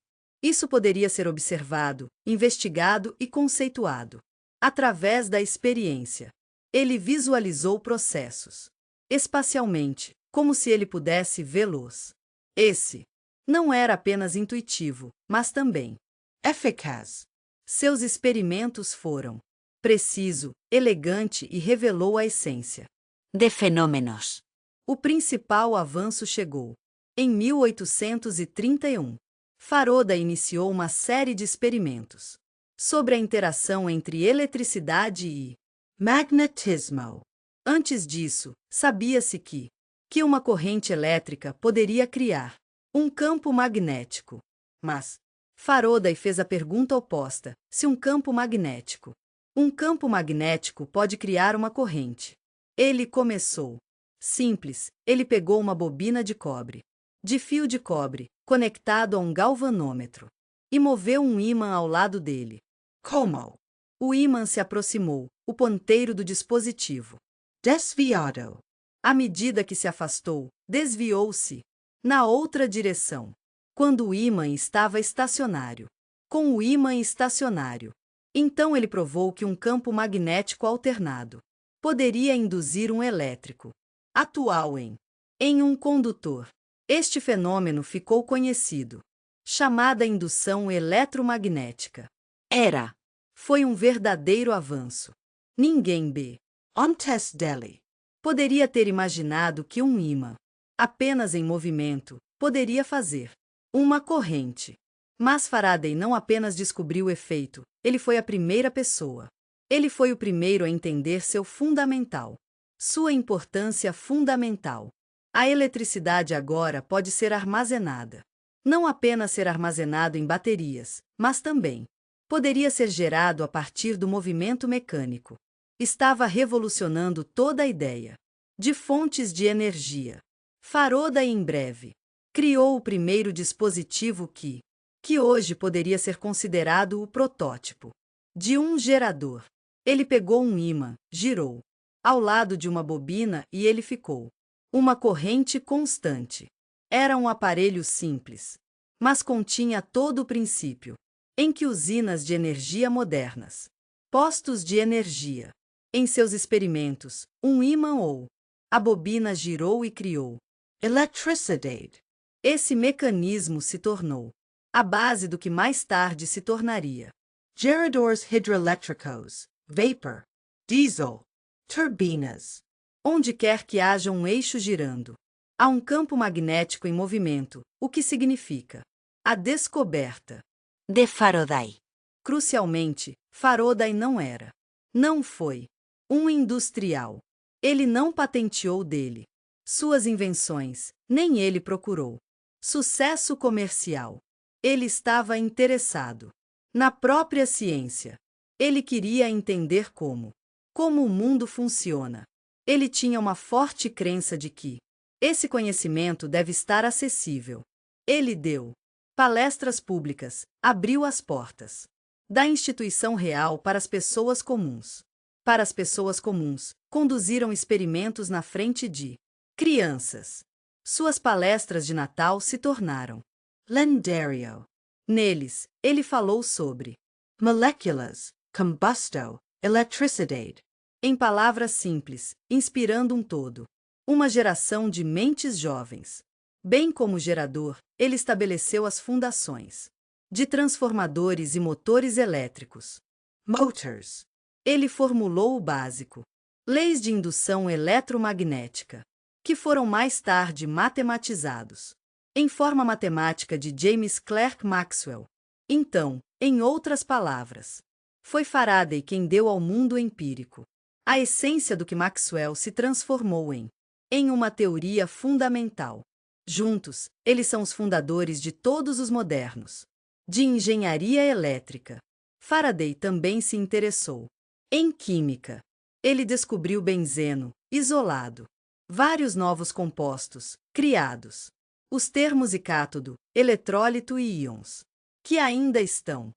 Isso poderia ser observado, investigado e conceituado através da experiência. Ele visualizou processos espacialmente, como se ele pudesse vê-los. Esse não era apenas intuitivo, mas também Eficaz. seus experimentos foram preciso, elegante e revelou a essência. De fenómenos. O principal avanço chegou em 1831. Faraday iniciou uma série de experimentos sobre a interação entre eletricidade e Magnetismo. antes disso, sabia-se que uma corrente elétrica poderia criar um campo magnético. Mas Faraday fez a pergunta oposta: se um campo magnético pode criar uma corrente? Ele começou. Simples, ele pegou uma bobina de cobre, de fio de cobre, conectado a um galvanômetro, e moveu um ímã ao lado dele. Como? O ímã se aproximou, o ponteiro do dispositivo. Desviado. À medida que se afastou, desviou-se na outra direção. Quando o ímã estava estacionário. Com o ímã estacionário, Então ele provou que um campo magnético alternado poderia induzir um elétrico atual em um condutor. Este fenômeno ficou conhecido, chamada indução eletromagnética. Foi um verdadeiro avanço. Ninguém Ontes Delhi. poderia ter imaginado que um ímã, apenas em movimento, poderia fazer uma corrente. Mas Faraday não apenas descobriu o efeito, ele foi a primeira pessoa. Ele foi o primeiro a entender seu fundamental. Sua importância fundamental. A eletricidade agora pode ser armazenada. Não apenas ser armazenado em baterias, mas também poderia ser gerado a partir do movimento mecânico. Estava revolucionando toda a ideia de fontes de energia. Faraday, em breve, criou o primeiro dispositivo que hoje poderia ser considerado o protótipo de um gerador. Ele pegou um ímã, girou ao lado de uma bobina e ele ficou uma corrente constante. Era um aparelho simples, mas continha todo o princípio em que usinas de energia modernas, postos de energia, em seus experimentos, um ímã ou a bobina girou e criou Electricity. Esse mecanismo se tornou a base do que mais tarde se tornaria Geradores hidroelétricos. Vapor. Diesel. Turbinas. onde quer que haja um eixo girando. Há um campo magnético em movimento, o que significa a descoberta. De Faraday. Crucialmente, Faraday não foi um industrial. Ele não patenteou dele suas invenções, nem ele procurou sucesso comercial. Ele estava interessado na própria ciência. Ele queria entender como o mundo funciona. Ele tinha uma forte crença de que esse conhecimento deve estar acessível. Ele deu palestras públicas, abriu as portas da instituição real para as pessoas comuns. Para as pessoas comuns, conduziram experimentos na frente de crianças. Suas palestras de Natal se tornaram Lendário. Neles, ele falou sobre Moléculas. Combusto. Electricity. em palavras simples, inspirando um todo, uma geração de mentes jovens. Bem como gerador, ele estabeleceu as fundações de transformadores e motores elétricos. Motors. Ele formulou o básico, leis de indução eletromagnética, que foram mais tarde matematizados em forma matemática de James Clerk Maxwell. Então, em outras palavras, foi Faraday quem deu ao mundo empírico a essência do que Maxwell se transformou em uma teoria fundamental. Juntos, eles são os fundadores de todos os modernos de engenharia elétrica. Faraday também se interessou em química. Ele descobriu benzeno, isolado, vários novos compostos criados, os termos e cátodo, eletrólito e íons, que ainda estão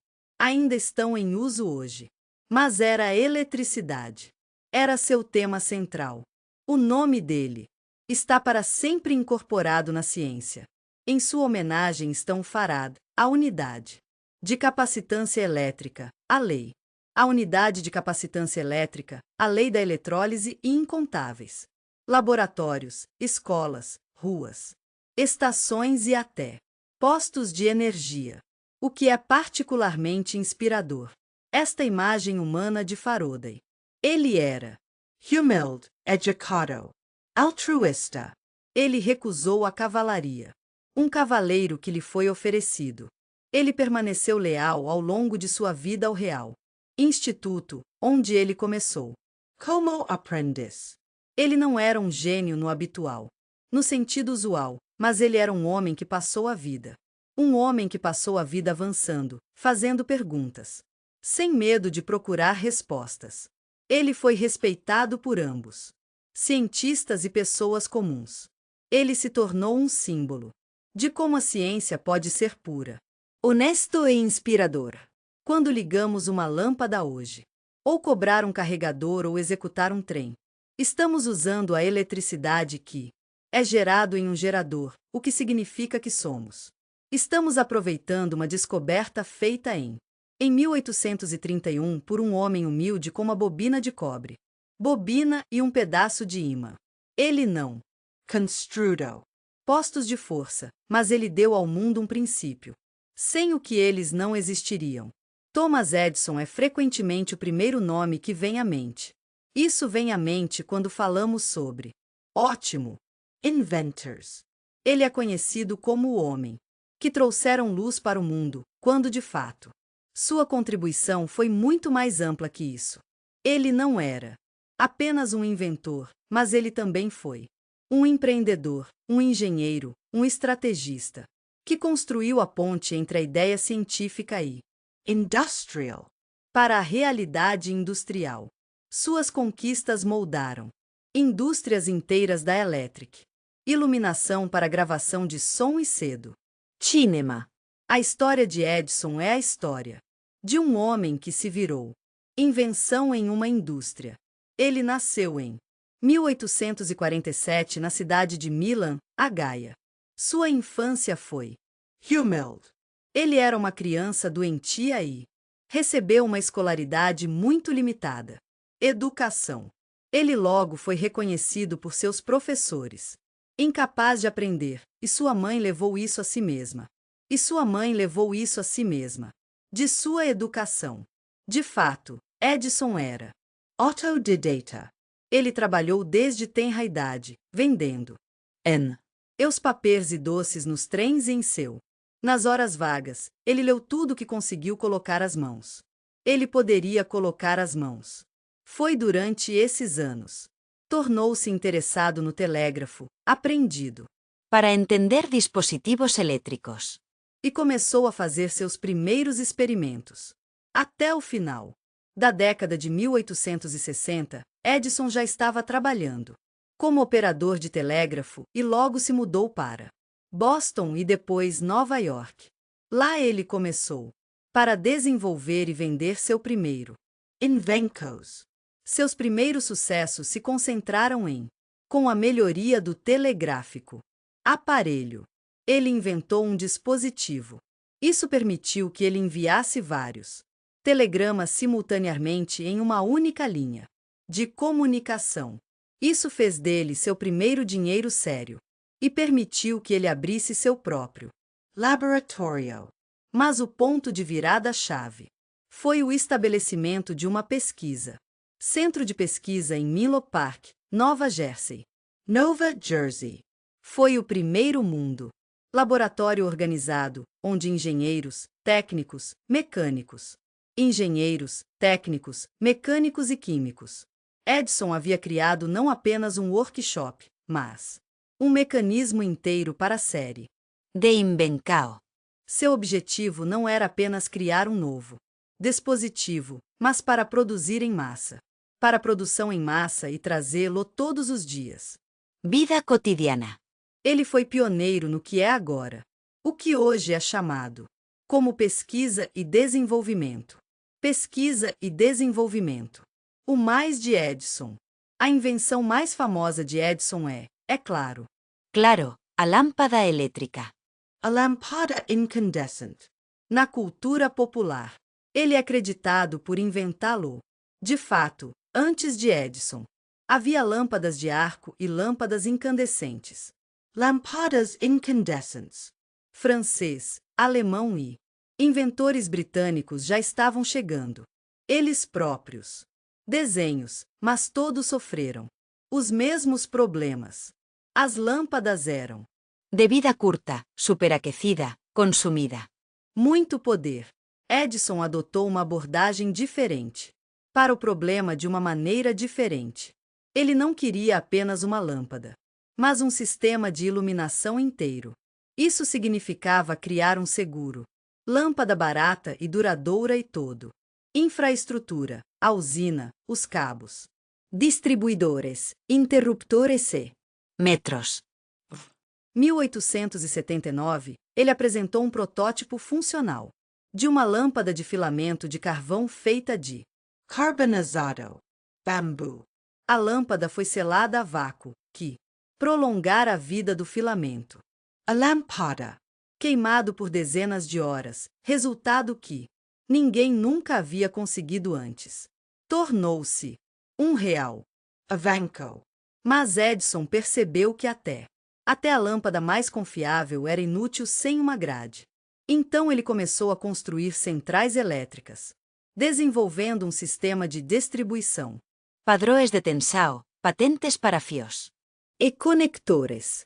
em uso hoje. Mas era a eletricidade. Era seu tema central. O nome dele está para sempre incorporado na ciência. Em sua homenagem estão Farad, a unidade de capacitância elétrica, a lei, a unidade de capacitância elétrica, a lei da eletrólise e incontáveis laboratórios, escolas, ruas, estações e até postos de energia. O que é particularmente inspirador. Esta imagem humana de Faraday. Ele era Humilde. Educado. Altruista. Ele recusou a cavalaria, um cavaleiro que lhe foi oferecido. Ele permaneceu leal ao longo de sua vida ao Real Instituto, onde ele começou. Como aprendiz. Ele não era um gênio no habitual, no sentido usual, mas ele era um homem que passou a vida. Um homem que passou a vida avançando, fazendo perguntas, sem medo de procurar respostas. Ele foi respeitado por ambos, cientistas e pessoas comuns. Ele se tornou um símbolo de como a ciência pode ser pura, honesto e inspirador. Quando ligamos uma lâmpada hoje, ou cobrar um carregador ou executar um trem, estamos usando a eletricidade que é gerado em um gerador, o que significa que estamos aproveitando uma descoberta feita em Em 1831, por um homem humilde com uma bobina de cobre. Bobina e um pedaço de imã. Ele não construiu postos de força, mas ele deu ao mundo um princípio, sem o que eles não existiriam. Thomas Edison é frequentemente o primeiro nome que vem à mente. Isso vem à mente quando falamos sobre ótimo inventors. Ele é conhecido como o homem que trouxeram luz para o mundo, quando de fato sua contribuição foi muito mais ampla que isso. Ele não era apenas um inventor, mas ele também foi um empreendedor, um engenheiro, um estrategista, que construiu a ponte entre a ideia científica e Industrial. para a realidade industrial. Suas conquistas moldaram indústrias inteiras da electric, iluminação para gravação de som e cedo, cinema. A história de Edison é a história de um homem que se virou invenção em uma indústria. Ele nasceu em 1847 na cidade de Milan, a Gaia. Sua infância foi Humilde. Ele era uma criança doentia e recebeu uma escolaridade muito limitada. Educação. Ele logo foi reconhecido por seus professores. Incapaz de aprender, e sua mãe levou isso a si mesma. De sua educação. De fato, Edison era Autodidata. Ele trabalhou desde tenra idade, vendendo os papéis e doces nos trens e em seu. Nas horas vagas, ele leu tudo o que conseguiu colocar as mãos. Ele poderia colocar as mãos. Foi durante esses anos. Tornou-se interessado no telégrafo, aprendido, Para entender dispositivos eléctricos. e começou a fazer seus primeiros experimentos. Até o final da década de 1860, Edison já estava trabalhando como operador de telégrafo e logo se mudou para Boston e depois Nova York. Lá ele começou para desenvolver e vender seu primeiro Invencos. Seus primeiros sucessos se concentraram com a melhoria do telegráfico aparelho. Ele inventou um dispositivo. Isso permitiu que ele enviasse vários telegramas simultaneamente em uma única linha de comunicação. Isso fez dele seu primeiro dinheiro sério e permitiu que ele abrisse seu próprio Laboratorio. Mas o ponto de virada-chave foi o estabelecimento de uma pesquisa. Centro de pesquisa em Menlo Park, Nova Jersey. Nova Jersey. Foi o primeiro mundo laboratório organizado, onde engenheiros, técnicos e químicos. Edison havia criado não apenas um workshop, mas um mecanismo inteiro para a série De Invencao. Seu objetivo não era apenas criar um novo dispositivo, mas para produzir em massa. Para produção em massa e trazê-lo todos os dias. Vida cotidiana. Ele foi pioneiro no que é agora, o que hoje é chamado como pesquisa e desenvolvimento. O mais de Edison. A invenção mais famosa de Edison é claro, Claro, a lâmpada elétrica. A lampada incandescent. na cultura popular. Ele é acreditado por inventá-lo. De fato, antes de Edison, havia lâmpadas de arco e lâmpadas incandescentes. Lampadas incandescentes. Francês, alemão e inventores britânicos já estavam chegando. Eles próprios. Desenhos, mas todos sofreram os mesmos problemas. As lâmpadas eram De vida curta, superaquecida, consumida. muito poder. Edison adotou uma abordagem diferente para o problema de uma maneira diferente. Ele não queria apenas uma lâmpada, mas um sistema de iluminação inteiro. Isso significava criar um seguro, lâmpada barata e duradoura e todo. Infraestrutura, a usina, os cabos, distribuidores, interruptores e Metros. 1879, ele apresentou um protótipo funcional de uma lâmpada de filamento de carvão feita de Carbonizado. Bamboo. A lâmpada foi selada a vácuo, que prolongar a vida do filamento. A lampada. Queimado por dezenas de horas, resultado que Ninguém nunca havia conseguido antes. Tornou-se R$ 1. A vanco. Mas Edison percebeu que até a lâmpada mais confiável era inútil sem uma grade. Então ele começou a construir centrais elétricas, desenvolvendo um sistema de distribuição Padrões de tensão, patentes para fios. e conectores.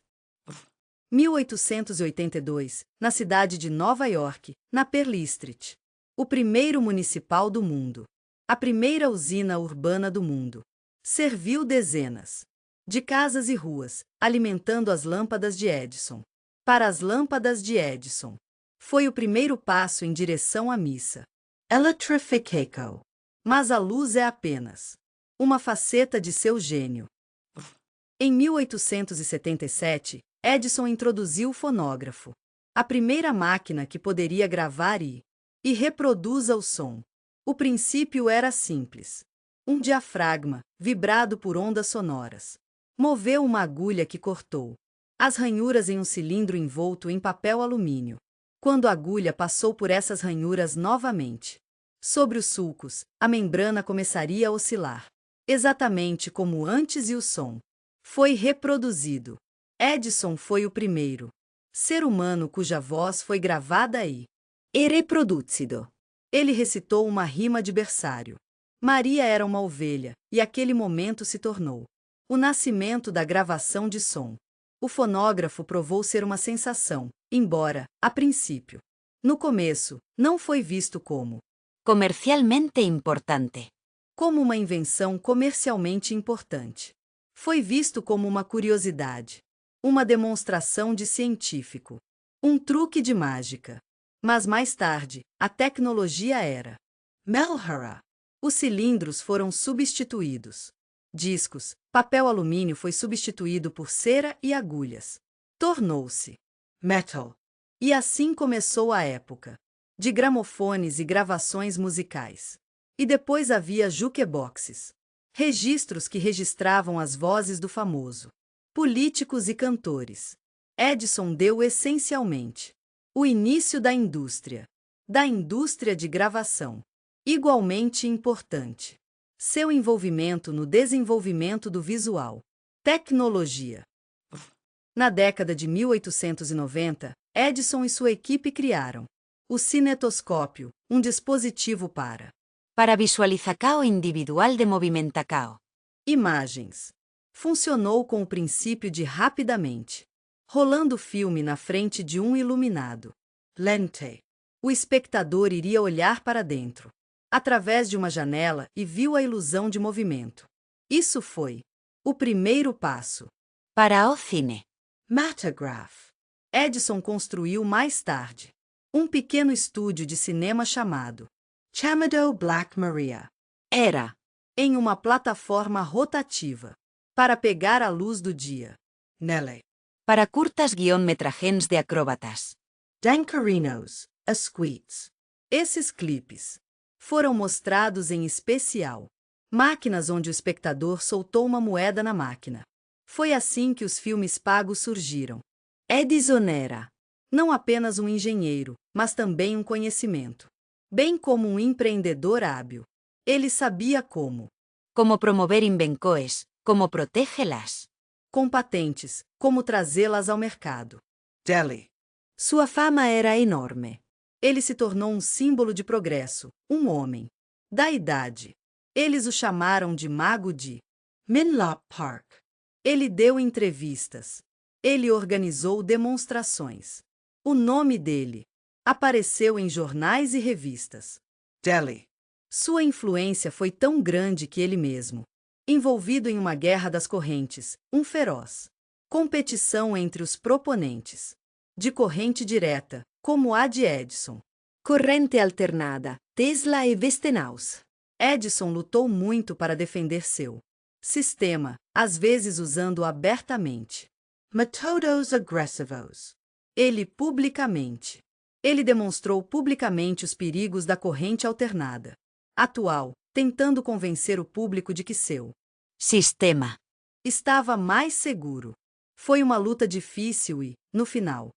1882, na cidade de Nova York, na Pearl Street. O primeiro municipal do mundo. A primeira usina urbana do mundo. Serviu dezenas de casas e ruas, alimentando as lâmpadas de Edison. Para as lâmpadas de Edison, foi o primeiro passo em direção à missa. Electrificaco. Mas a luz é apenas uma faceta de seu gênio. Em 1877, Edison introduziu o fonógrafo, a primeira máquina que poderia gravar e reproduza o som. O princípio era simples. Um diafragma, vibrado por ondas sonoras, moveu uma agulha que cortou as ranhuras em um cilindro envolto em papel alumínio. Quando a agulha passou por essas ranhuras novamente, sobre os sulcos, a membrana começaria a oscilar, exatamente como antes, e o som foi reproduzido. Edison foi o primeiro ser humano cuja voz foi gravada e reproduzido. Ele recitou uma rima de berçário. Maria era uma ovelha, e aquele momento se tornou o nascimento da gravação de som. O fonógrafo provou ser uma sensação, embora, a princípio, no começo, não foi visto Comercialmente importante. como uma invenção comercialmente importante. Foi visto como uma curiosidade, uma demonstração de científico, um truque de mágica. Mas mais tarde, a tecnologia era Melhora. Os cilindros foram substituídos. Discos, papel alumínio foi substituído por cera e agulhas. Tornou-se Metal. E assim começou a época de gramofones e gravações musicais. E depois havia jukeboxes, registros que registravam as vozes do famoso, políticos e cantores. Edison deu essencialmente o início da indústria de gravação. Igualmente importante, seu envolvimento no desenvolvimento do visual. Tecnologia. Na década de 1890, Edison e sua equipe criaram o cinetoscópio, um dispositivo Para visualizacao individual de movimentacao. imagens. Funcionou com o princípio de rapidamente rolando filme na frente de um iluminado Lente. O espectador iria olhar para dentro, através de uma janela, e viu a ilusão de movimento. Isso foi o primeiro passo. Para o cine. Matograph. Edison construiu mais tarde um pequeno estúdio de cinema chamado Chamado Black Maria. Era. em uma plataforma rotativa para pegar a luz do dia. Nele. Para curtas-metragens de acróbatas. Dankarinos. Asqueets. Esses clipes foram mostrados em especial máquinas onde o espectador soltou uma moeda na máquina. Foi assim que os filmes pagos surgiram. Edison era não apenas um engenheiro, mas também um conhecimento. Bem como um empreendedor hábil. Ele sabia como promover invencoes, como protegelas. com patentes, como trazê-las ao mercado. Delhi. Sua fama era enorme. Ele se tornou um símbolo de progresso, um homem da idade. Eles o chamaram de Mago de Menlo Park. Ele deu entrevistas. Ele organizou demonstrações. O nome dele apareceu em jornais e revistas. Delhi. Sua influência foi tão grande que ele mesmo, envolvido em uma guerra das correntes, um feroz competição entre os proponentes de corrente direta, como a de Edison, corrente alternada, Tesla e Westinghouse. Edison lutou muito para defender seu sistema, às vezes usando-o abertamente. Metodos agressivos. Ele demonstrou publicamente os perigos da corrente alternada atual, tentando convencer o público de que seu Sistema. estava mais seguro. Foi uma luta difícil e, no final,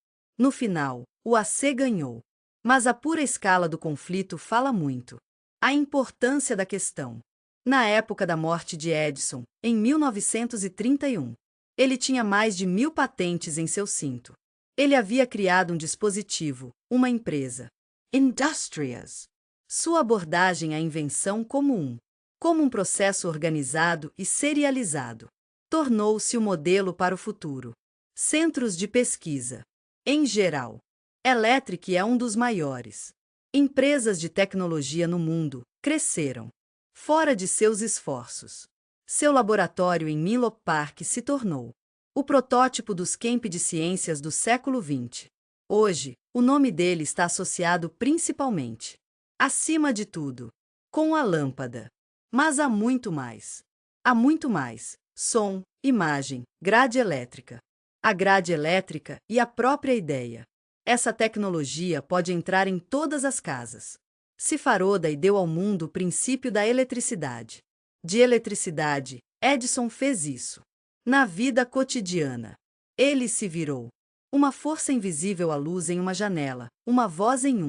o AC ganhou. Mas a pura escala do conflito fala muito. A importância da questão. Na época da morte de Edison, em 1931, ele tinha mais de 1.000 patentes em seu cinto. Ele havia criado um dispositivo, uma empresa. Industrias. Sua abordagem à invenção como um processo organizado e serializado, tornou-se o modelo para o futuro. Centros de pesquisa. Em geral, Electric é um dos maiores. Empresas de tecnologia no mundo cresceram. Fora de seus esforços. Seu laboratório em Menlo Park se tornou o protótipo dos campi de ciências do século XX. Hoje, o nome dele está associado principalmente, acima de tudo, com a lâmpada. Mas há muito mais. Há muito mais. Som, imagem, grade elétrica. A grade elétrica e a própria ideia. Essa tecnologia pode entrar em todas as casas. Se Faraday deu ao mundo o princípio da eletricidade. De eletricidade, Edison fez isso. Na vida cotidiana, ele se virou. Uma força invisível à luz em uma janela, uma voz em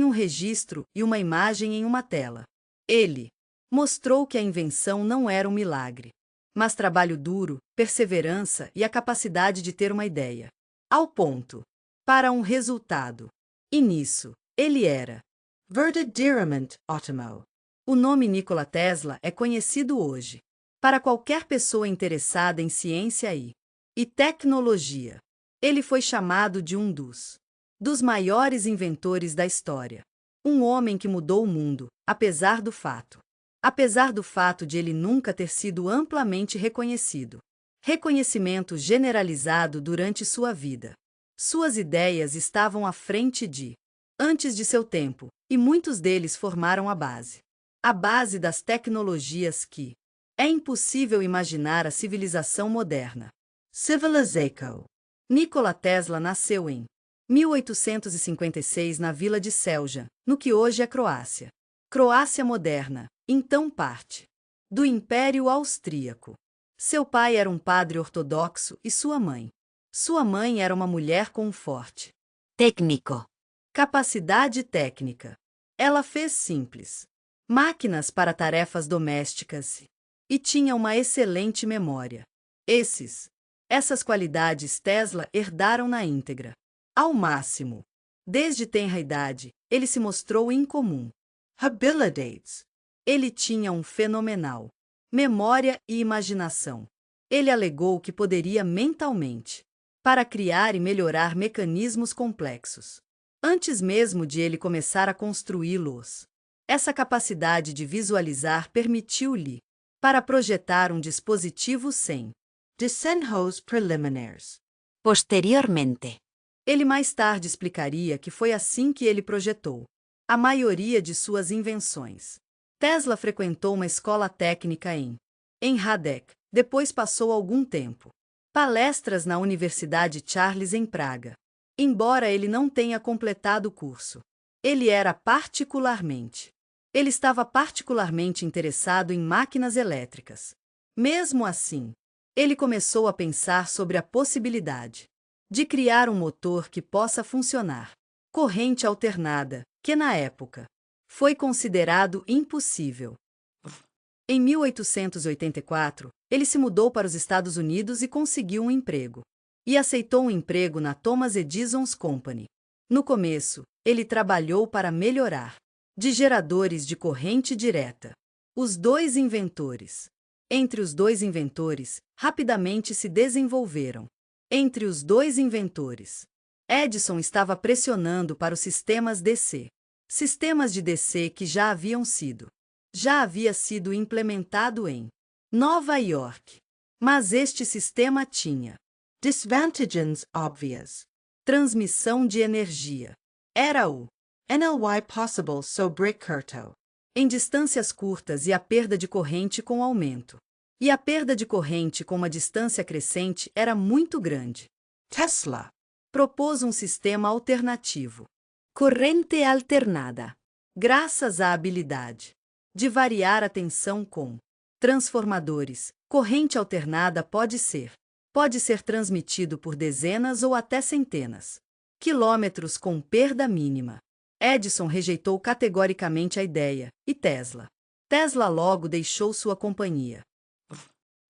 um registro e uma imagem em uma tela. Ele mostrou que a invenção não era um milagre, mas trabalho duro, perseverança e a capacidade de ter uma ideia. Ao ponto. Para um resultado. E nisso, ele era Verdadeiramente ótimo. O nome Nikola Tesla é conhecido hoje para qualquer pessoa interessada em ciência e tecnologia. Ele foi chamado de um dos maiores inventores da história. Um homem que mudou o mundo, apesar do fato de ele nunca ter sido amplamente reconhecido. Reconhecimento generalizado durante sua vida. Suas ideias estavam à frente antes de seu tempo, e muitos deles formaram a base das tecnologias que é impossível imaginar a civilização moderna. Civilização. Nikola Tesla nasceu em 1856 na vila de Celja, no que hoje é Croácia. Croácia moderna, então parte do Império Austríaco. Seu pai era um padre ortodoxo e sua mãe era uma mulher com um forte Técnico. capacidade técnica. Ela fez simples máquinas para tarefas domésticas e tinha uma excelente memória. Essas qualidades Tesla herdaram na íntegra. Ao máximo. Desde tenra idade, ele se mostrou incomum. Habilidades. Ele tinha um fenomenal memória e imaginação. Ele alegou que poderia mentalmente para criar e melhorar mecanismos complexos. Antes mesmo de ele começar a construí-los. Essa capacidade de visualizar permitiu-lhe para projetar um dispositivo sem Desenhos preliminares. Posteriormente. Ele mais tarde explicaria que foi assim que ele projetou a maioria de suas invenções. Tesla frequentou uma escola técnica em Hradec, depois passou algum tempo. Palestras na Universidade Charles em Praga. Embora ele não tenha completado o curso, ele estava particularmente interessado em máquinas elétricas. Mesmo assim, ele começou a pensar sobre a possibilidade de criar um motor que possa funcionar corrente alternada, que na época foi considerado impossível. Em 1884, ele se mudou para os Estados Unidos e conseguiu um emprego. E aceitou um emprego na Thomas Edison Company. No começo, ele trabalhou para melhorar de geradores de corrente direta. Entre os dois inventores, rapidamente se desenvolveram. Entre os dois inventores, Edison estava pressionando para os sistemas DC. Sistemas de DC que já havia sido implementado em Nova York. Mas este sistema tinha Desvantagens obvious. transmissão de energia. Era o NLY possible sobre curto. em distâncias curtas e a perda de corrente com aumento. E a perda de corrente com uma distância crescente era muito grande. Tesla. Propôs um sistema alternativo. Corrente alternada. Graças à habilidade de variar a tensão com transformadores, corrente alternada pode ser transmitido por dezenas ou até centenas quilômetros com perda mínima. Edison rejeitou categoricamente a ideia, e Tesla logo deixou sua companhia.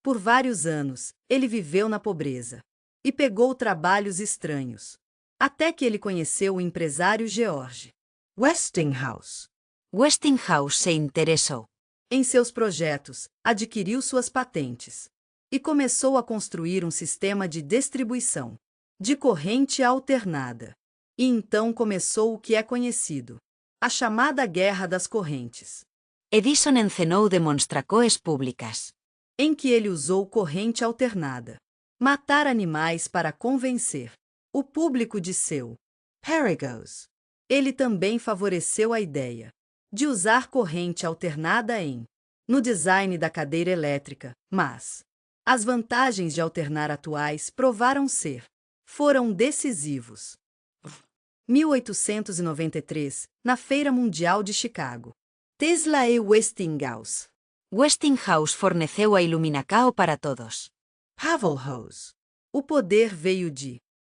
Por vários anos, ele viveu na pobreza e pegou trabalhos estranhos, até que ele conheceu o empresário George Westinghouse. Westinghouse se interesó. em seus projetos, adquiriu suas patentes e começou a construir um sistema de distribuição de corrente alternada. E então começou o que é conhecido, a chamada Guerra das Correntes, Edison encenou demonstrações públicas. em que ele usou corrente alternada, matar animais para convencer o público de seu Perigos. Ele também favoreceu a ideia de usar corrente alternada no design da cadeira elétrica, mas as vantagens de alternar atuais foram decisivos. 1893, na Feira Mundial de Chicago. Tesla e Westinghouse. Westinghouse forneceu a iluminacao para todos. Pavelhose. O poder veio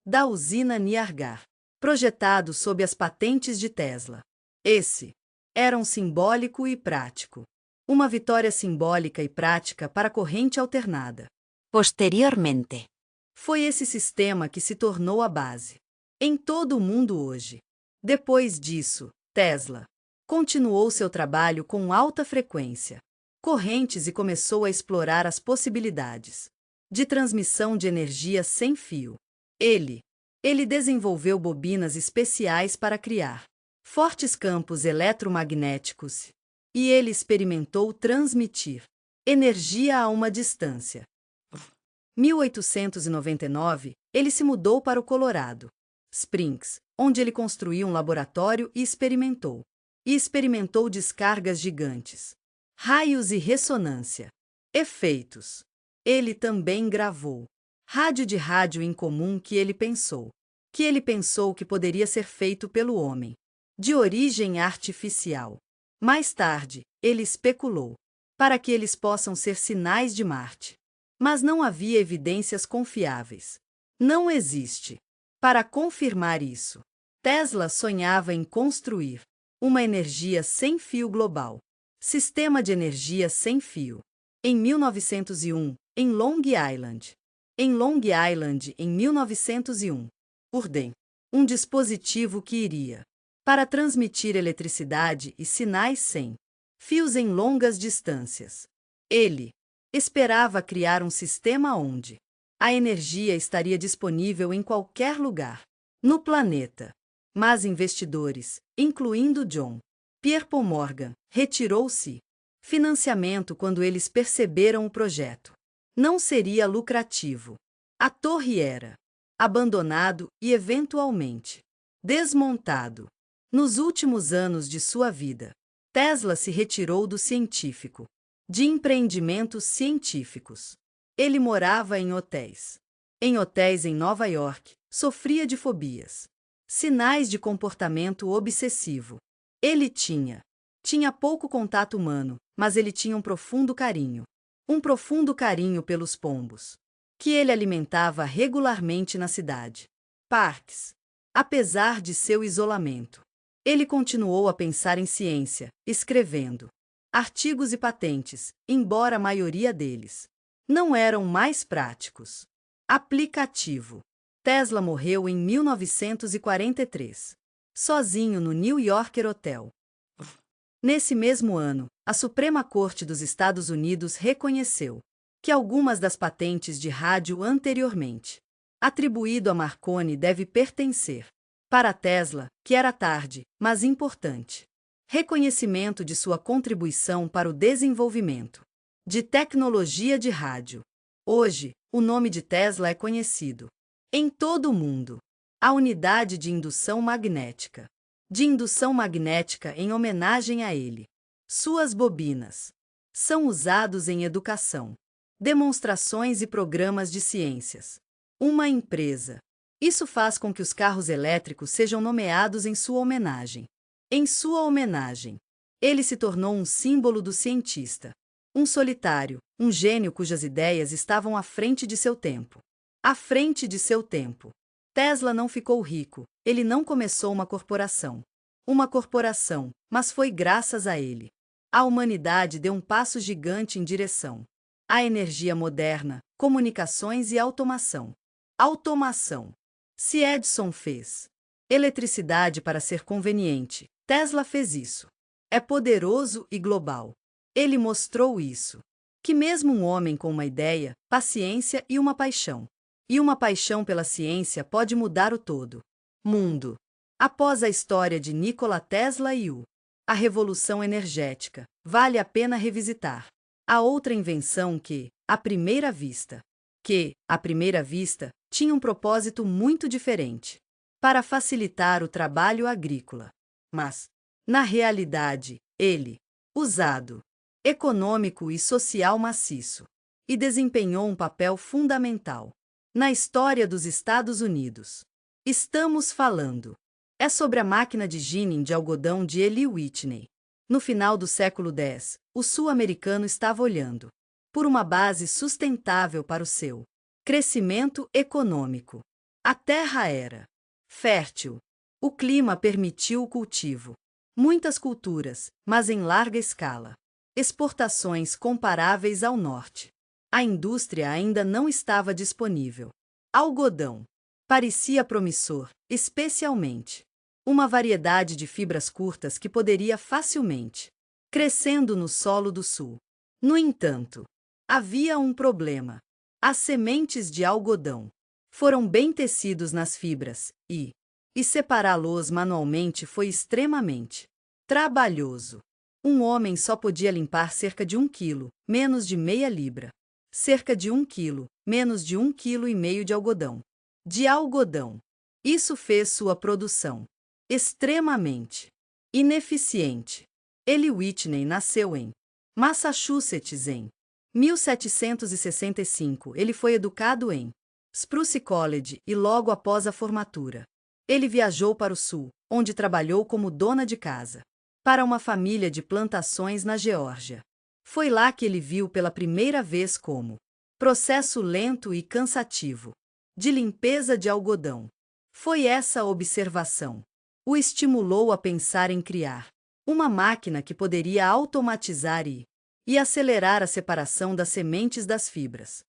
da usina Niagara, projetado sob as patentes de Tesla. Esse era um simbólico e prático. Uma vitória simbólica e prática para a corrente alternada. Posteriormente, Foi esse sistema que se tornou a base em todo o mundo hoje. Depois disso, Tesla continuou seu trabalho com alta frequência, correntes e começou a explorar as possibilidades de transmissão de energia sem fio. Ele desenvolveu bobinas especiais para criar fortes campos eletromagnéticos e ele experimentou transmitir energia a uma distância. 1899, ele se mudou para o Colorado Springs, onde ele construiu um laboratório e experimentou descargas gigantes, raios e ressonância, efeitos. Ele também gravou rádio de rádio incomum que ele pensou que poderia ser feito pelo homem, de origem artificial. Mais tarde, ele especulou para que eles possam ser sinais de Marte. Mas não havia evidências confiáveis. Não existe para confirmar isso. Tesla sonhava em construir uma energia sem fio global, sistema de energia sem fio. Em 1901, em Long Island. Em Long Island, em 1901, um dispositivo que iria para transmitir eletricidade e sinais sem fios em longas distâncias. Ele esperava criar um sistema onde a energia estaria disponível em qualquer lugar no planeta. Mas investidores, incluindo John Pierpont Morgan, retirou-se financiamento quando eles perceberam o projeto não seria lucrativo. A torre era abandonado e eventualmente desmontado. Nos últimos anos de sua vida, Tesla se retirou do científico, de empreendimentos científicos. Ele morava em hotéis. Em hotéis em Nova York, sofria de fobias, sinais de comportamento obsessivo. Ele tinha pouco contato humano, mas ele tinha um profundo carinho pelos pombos, que ele alimentava regularmente na cidade. Parques. Apesar de seu isolamento, ele continuou a pensar em ciência, escrevendo artigos e patentes, embora a maioria deles não eram mais práticos. Aplicativo. Tesla morreu em 1943, sozinho no New Yorker Hotel. Nesse mesmo ano, a Suprema Corte dos Estados Unidos reconheceu que algumas das patentes de rádio anteriormente atribuído a Marconi deve pertencer para Tesla, que era tarde, mas importante. Reconhecimento de sua contribuição para o desenvolvimento de tecnologia de rádio. Hoje, o nome de Tesla é conhecido em todo o mundo. A unidade de indução magnética em homenagem a ele. Suas bobinas são usados em educação, demonstrações e programas de ciências. Uma empresa. Isso faz com que os carros elétricos sejam nomeados em sua homenagem. Em sua homenagem, ele se tornou um símbolo do cientista. Um solitário, um gênio cujas ideias estavam à frente de seu tempo. À frente de seu tempo. Tesla não ficou rico, ele não começou uma corporação. uma corporação, mas foi graças a ele. A humanidade deu um passo gigante em direção à energia moderna, comunicações e automação. Automação. Se Edison fez eletricidade para ser conveniente, Tesla fez isso. É poderoso e global. Ele mostrou isso. Que mesmo um homem com uma ideia, paciência e uma paixão pela ciência pode mudar o todo. Mundo. Após a história de Nikola Tesla e a revolução energética, vale a pena revisitar a outra invenção que, à primeira vista, tinha um propósito muito diferente, para facilitar o trabalho agrícola. Mas, na realidade, ele, usado, econômico e social maciço, e desempenhou um papel fundamental na história dos Estados Unidos. Estamos falando sobre a máquina de ginning de algodão de Eli Whitney. No final do século X, o sul-americano estava olhando por uma base sustentável para o seu crescimento econômico. A terra era fértil. O clima permitiu o cultivo. Muitas culturas, mas em larga escala. Exportações comparáveis ao norte. A indústria ainda não estava disponível. Algodão. Parecia promissor, especialmente uma variedade de fibras curtas que poderia facilmente crescendo no solo do sul. No entanto, havia um problema. As sementes de algodão foram bem tecidos nas fibras e separá-los manualmente foi extremamente trabalhoso. Um homem só podia limpar cerca de 1 quilo, menos de meia libra. Cerca de 1 quilo, menos de 1,5 quilo de algodão. Isso fez sua produção extremamente ineficiente. Eli Whitney nasceu em Massachusetts em 1765. Ele foi educado em Spruce College e logo após a formatura, ele viajou para o sul, onde trabalhou como dona de casa para uma família de plantações na Geórgia. Foi lá que ele viu pela primeira vez como processo lento e cansativo de limpeza de algodão. Foi essa observação o estimulou a pensar em criar uma máquina que poderia automatizar e acelerar a separação das sementes das fibras.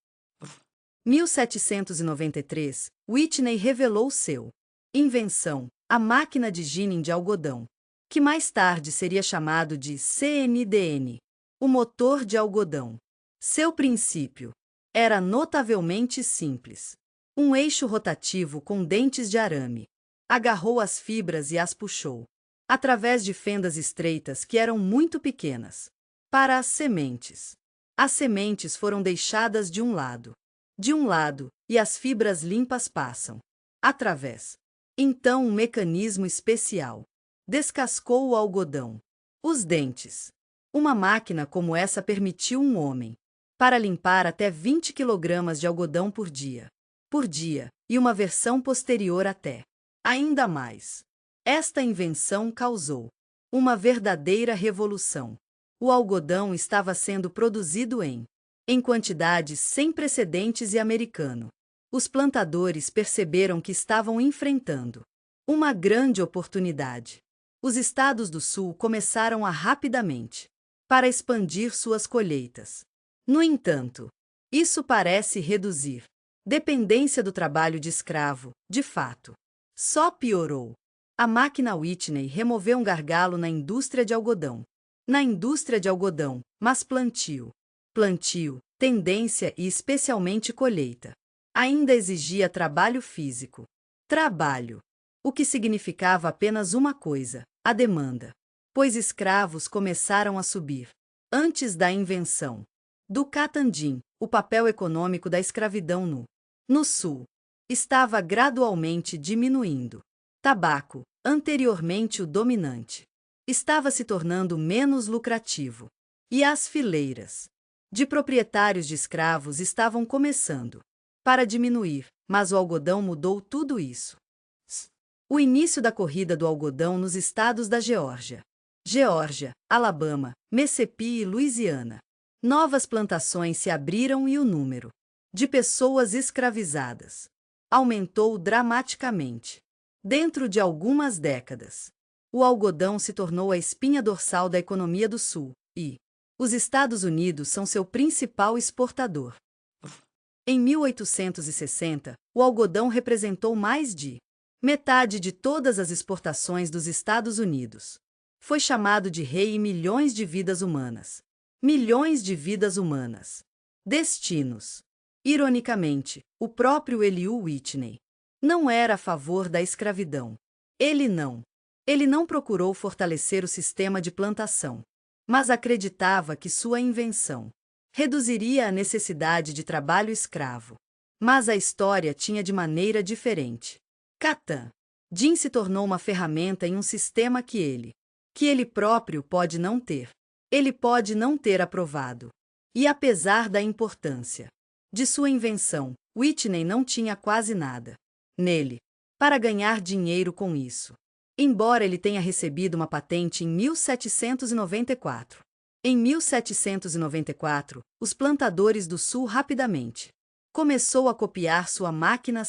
1793, Whitney revelou seu invenção, a máquina de ginning de algodão, que mais tarde seria chamado de CNDN, o motor de algodão. Seu princípio era notavelmente simples. Um eixo rotativo com dentes de arame agarrou as fibras e as puxou, através de fendas estreitas que eram muito pequenas, para as sementes. As sementes foram deixadas de um lado, e as fibras limpas passam através. Então um mecanismo especial descascou o algodão. Os dentes. Uma máquina como essa permitiu um homem para limpar até 20 kg de algodão por dia, e uma versão posterior até ainda mais. Esta invenção causou uma verdadeira revolução. O algodão estava sendo produzido em quantidades sem precedentes e americano. Os plantadores perceberam que estavam enfrentando uma grande oportunidade. Os estados do sul começaram a rapidamente para expandir suas colheitas. No entanto, isso parece reduzir dependência do trabalho de escravo, de fato. Só piorou. A máquina Whitney removeu um gargalo na indústria de algodão. Mas plantio, tendência e especialmente colheita, ainda exigia trabalho físico. O que significava apenas uma coisa, a demanda, pois escravos começaram a subir. Antes da invenção do Catandin, o papel econômico da escravidão no sul estava gradualmente diminuindo. Tabaco, anteriormente o dominante, estava se tornando menos lucrativo, e as fileiras de proprietários de escravos estavam começando para diminuir, mas o algodão mudou tudo isso. O início da corrida do algodão nos estados da Geórgia, Alabama, Mississippi e Louisiana. Novas plantações se abriram e o número de pessoas escravizadas aumentou dramaticamente. Dentro de algumas décadas, o algodão se tornou a espinha dorsal da economia do Sul, e os Estados Unidos são seu principal exportador. Em 1860, o algodão representou mais de metade de todas as exportações dos Estados Unidos. Foi chamado de rei e milhões de vidas humanas. Milhões de vidas humanas. Destinos. Ironicamente, o próprio Elihu Whitney não era a favor da escravidão. Ele não procurou fortalecer o sistema de plantação, mas acreditava que sua invenção reduziria a necessidade de trabalho escravo. Mas a história tinha de maneira diferente. Catan. Jim se tornou uma ferramenta em um sistema que ele próprio pode não ter. Ele pode não ter aprovado. E apesar da importância de sua invenção, Whitney não tinha quase nada nele para ganhar dinheiro com isso. Embora ele tenha recebido uma patente em 1794. Em 1794, os plantadores do Sul rapidamente começou a copiar sua máquina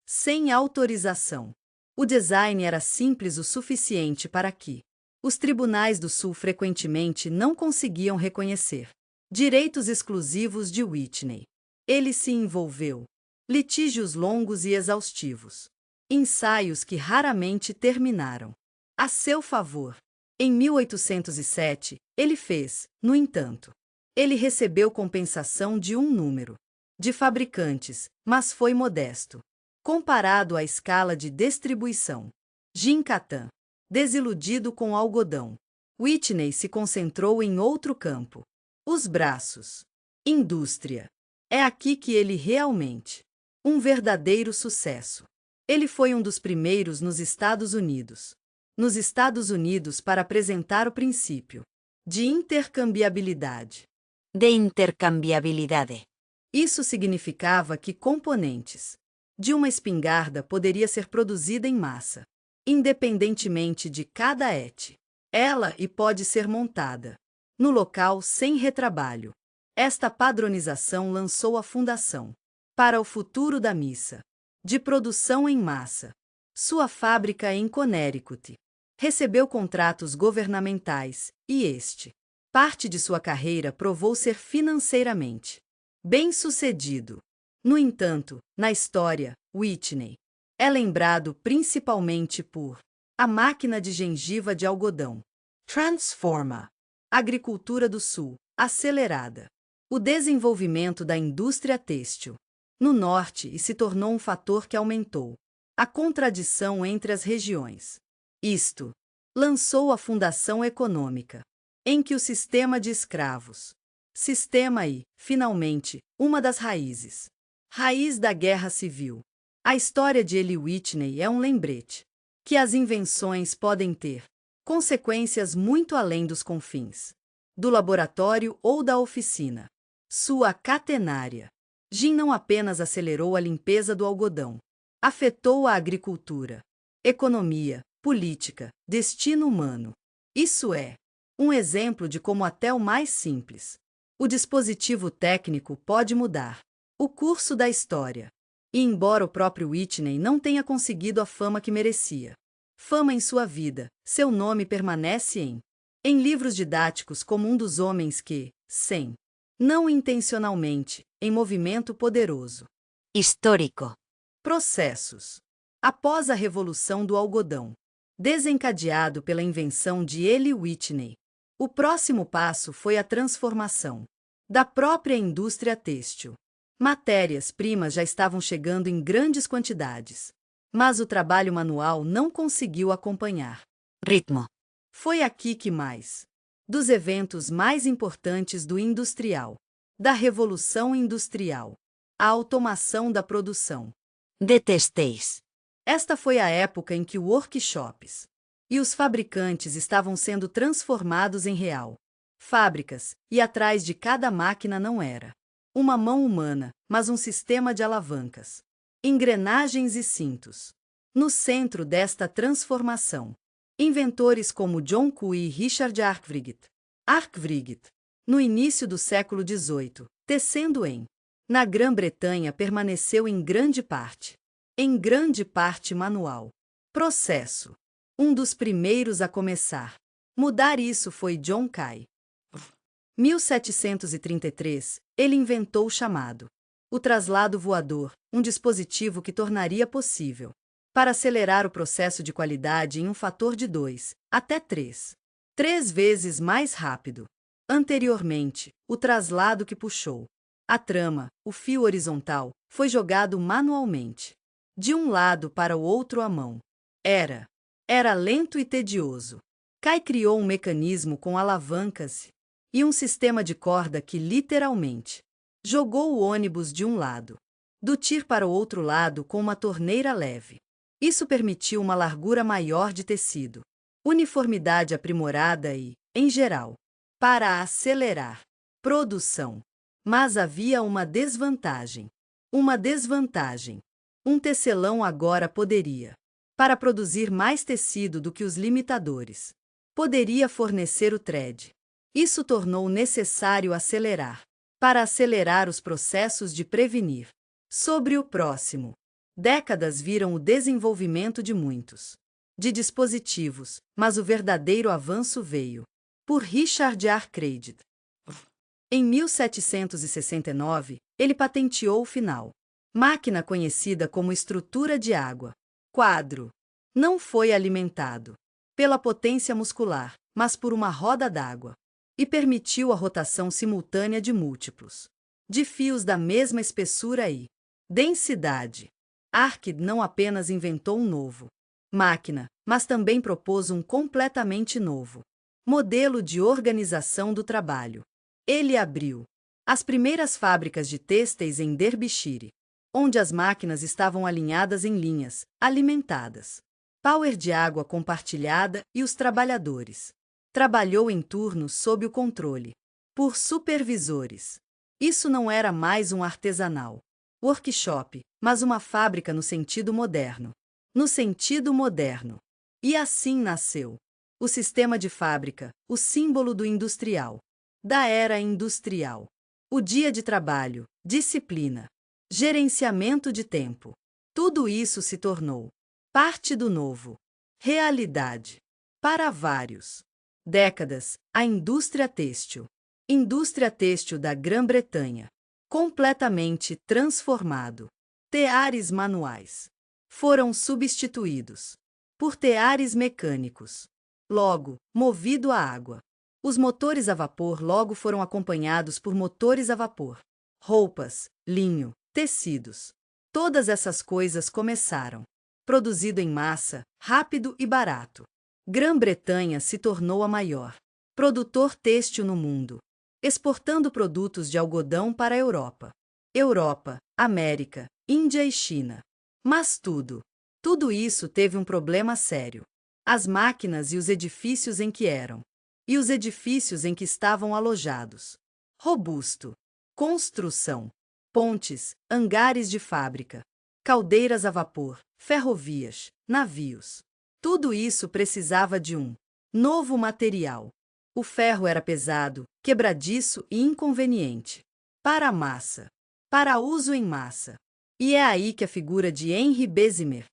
sem autorização. O design era simples o suficiente para que os tribunais do Sul frequentemente não conseguiam reconhecer direitos exclusivos de Whitney. Ele se envolveu litígios longos e exaustivos, ensaios que raramente terminaram a seu favor. Em 1807, ele fez, no entanto, ele recebeu compensação de um número de fabricantes, mas foi modesto comparado à escala de distribuição. Jim Catan, desiludido com o algodão, Whitney se concentrou em outro campo. Os braços. Indústria. É aqui que ele realmente um verdadeiro sucesso. Ele foi um dos primeiros nos Estados Unidos para apresentar o princípio de intercambiabilidade. De intercambiabilidade. Isso significava que componentes de uma espingarda poderia ser produzida em massa, independentemente de cada ela e pode ser montada no local sem retrabalho. Esta padronização lançou a fundação para o futuro da missa de produção em massa. Sua fábrica em Connecticut recebeu contratos governamentais e parte de sua carreira provou ser financeiramente bem-sucedido. No entanto, na história, Whitney é lembrado principalmente por a máquina de gengiva de algodão. Transforma. Agricultura do Sul, acelerada. O desenvolvimento da indústria têxtil no norte e se tornou um fator que aumentou a contradição entre as regiões. Isto lançou a fundação econômica, em que o sistema de escravos, finalmente, uma das raiz da Guerra Civil. A história de Elihu Whitney é um lembrete que as invenções podem ter consequências muito além dos confins do laboratório ou da oficina. Sua catenária. Jim não apenas acelerou a limpeza do algodão, afetou a agricultura, economia, política, destino humano. Isso é um exemplo de como até o mais simples, o dispositivo técnico pode mudar o curso da história. E embora o próprio Whitney não tenha conseguido a fama que merecia, fama em sua vida, seu nome permanece em livros didáticos como um dos homens que, não intencionalmente, em movimento poderoso. Histórico. Processos. Após a Revolução do Algodão, desencadeado pela invenção de Elihu Whitney, o próximo passo foi a transformação da própria indústria têxtil. Matérias-primas já estavam chegando em grandes quantidades, mas o trabalho manual não conseguiu acompanhar Ritmo. Foi aqui que dos eventos mais importantes da Revolução Industrial, a automação da produção. Detestéis. Esta foi a época em que workshops e os fabricantes estavam sendo transformados em fábricas, e atrás de cada máquina não era uma mão humana, mas um sistema de alavancas, engrenagens e cintos. No centro desta transformação, inventores como John Coe e Richard Arkwright, no início do século XVIII, tecendo na Grã-Bretanha permaneceu em grande parte manual. Processo. Um dos primeiros a começar. Mudar isso foi John Kay. 1733, ele inventou o chamado o traslado voador, um dispositivo que tornaria possível para acelerar o processo de qualidade em um fator de 2 até 3 vezes mais rápido. Anteriormente, o traslado que puxou a trama, o fio horizontal, foi jogado manualmente, de um lado para o outro à mão. Era lento e tedioso. Kay criou um mecanismo com alavancas e um sistema de corda que literalmente jogou o ônibus de um lado do tir para o outro lado com uma torneira leve. Isso permitiu uma largura maior de tecido, uniformidade aprimorada e, em geral, para acelerar produção. Mas havia uma desvantagem. Um tecelão agora poderia, para produzir mais tecido do que os limitadores, poderia fornecer o thread. Isso tornou necessário acelerar, para acelerar os processos de prevenir. Sobre o próximo, décadas viram o desenvolvimento de muitos de dispositivos, mas o verdadeiro avanço veio por Richard Arkwright. Em 1769, ele patenteou o final máquina conhecida como estrutura de água. Quadro. Não foi alimentado pela potência muscular, mas por uma roda d'água, e permitiu a rotação simultânea de múltiplos de fios da mesma espessura e densidade. Arkwright não apenas inventou um novo máquina, mas também propôs um completamente novo modelo de organização do trabalho. Ele abriu as primeiras fábricas de têxteis em Derbyshire, onde as máquinas estavam alinhadas em linhas, alimentadas. Power de água compartilhada e os trabalhadores. Trabalhou em turnos sob o controle por supervisores. Isso não era mais um artesanal workshop, mas uma fábrica no sentido moderno. E assim nasceu o sistema de fábrica, o símbolo do industrial, da era industrial. O dia de trabalho, disciplina, gerenciamento de tempo. Tudo isso se tornou parte do novo realidade. Para vários décadas, a indústria têxtil da Grã-Bretanha, completamente transformado. Teares manuais foram substituídos por teares mecânicos, logo, movido a água. Os motores a vapor logo foram acompanhados por motores a vapor. Roupas, linho, tecidos. Todas essas coisas começaram. Produzido em massa, rápido e barato. Grã-Bretanha se tornou a maior produtor têxtil no mundo, exportando produtos de algodão para a Europa, América, Índia e China. Mas tudo isso teve um problema sério. As máquinas e os edifícios em que estavam alojados. Robusto. Construção. Pontes, hangares de fábrica, caldeiras a vapor, ferrovias, navios. Tudo isso precisava de um novo material. O ferro era pesado, quebradiço e inconveniente para a massa, para uso em massa. E é aí que a figura de Henry Bessemer,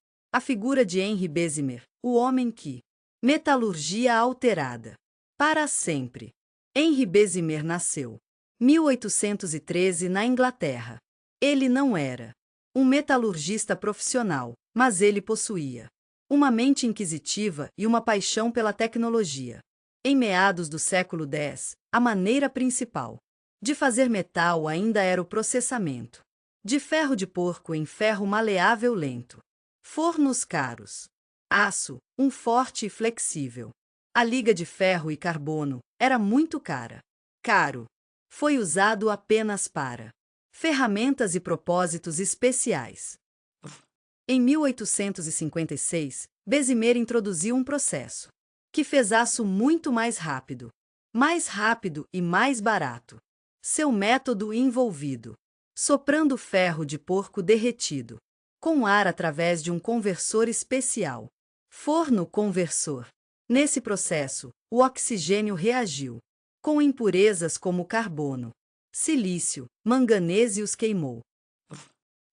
o homem que metalurgia alterada para sempre. Henry Bessemer nasceu 1813 na Inglaterra. Ele não era um metalurgista profissional, mas ele possuía uma mente inquisitiva e uma paixão pela tecnologia. Em meados do século X, a maneira principal de fazer metal ainda era o processamento de ferro de porco em ferro maleável lento. Fornos caros. Aço, um forte e flexível. A liga de ferro e carbono era muito caro. Foi usado apenas para ferramentas e propósitos especiais. Em 1856, Bessemer introduziu um processo que fez aço muito mais rápido e mais barato. Seu método envolvido soprando ferro de porco derretido com ar através de um conversor especial. Forno conversor. Nesse processo, o oxigênio reagiu com impurezas como carbono, silício, manganês e os queimou.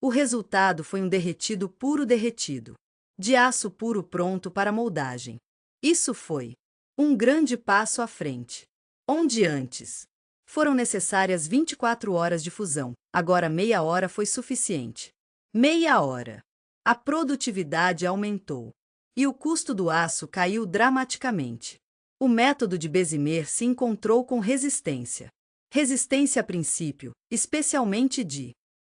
O resultado foi um derretido puro derretido. de aço puro pronto para moldagem. Isso foi um grande passo à frente. Onde antes foram necessárias 24 horas de fusão, agora meia hora foi suficiente. Meia hora. A produtividade aumentou e o custo do aço caiu dramaticamente. O método de Bessemer se encontrou com resistência. Resistência a princípio, especialmente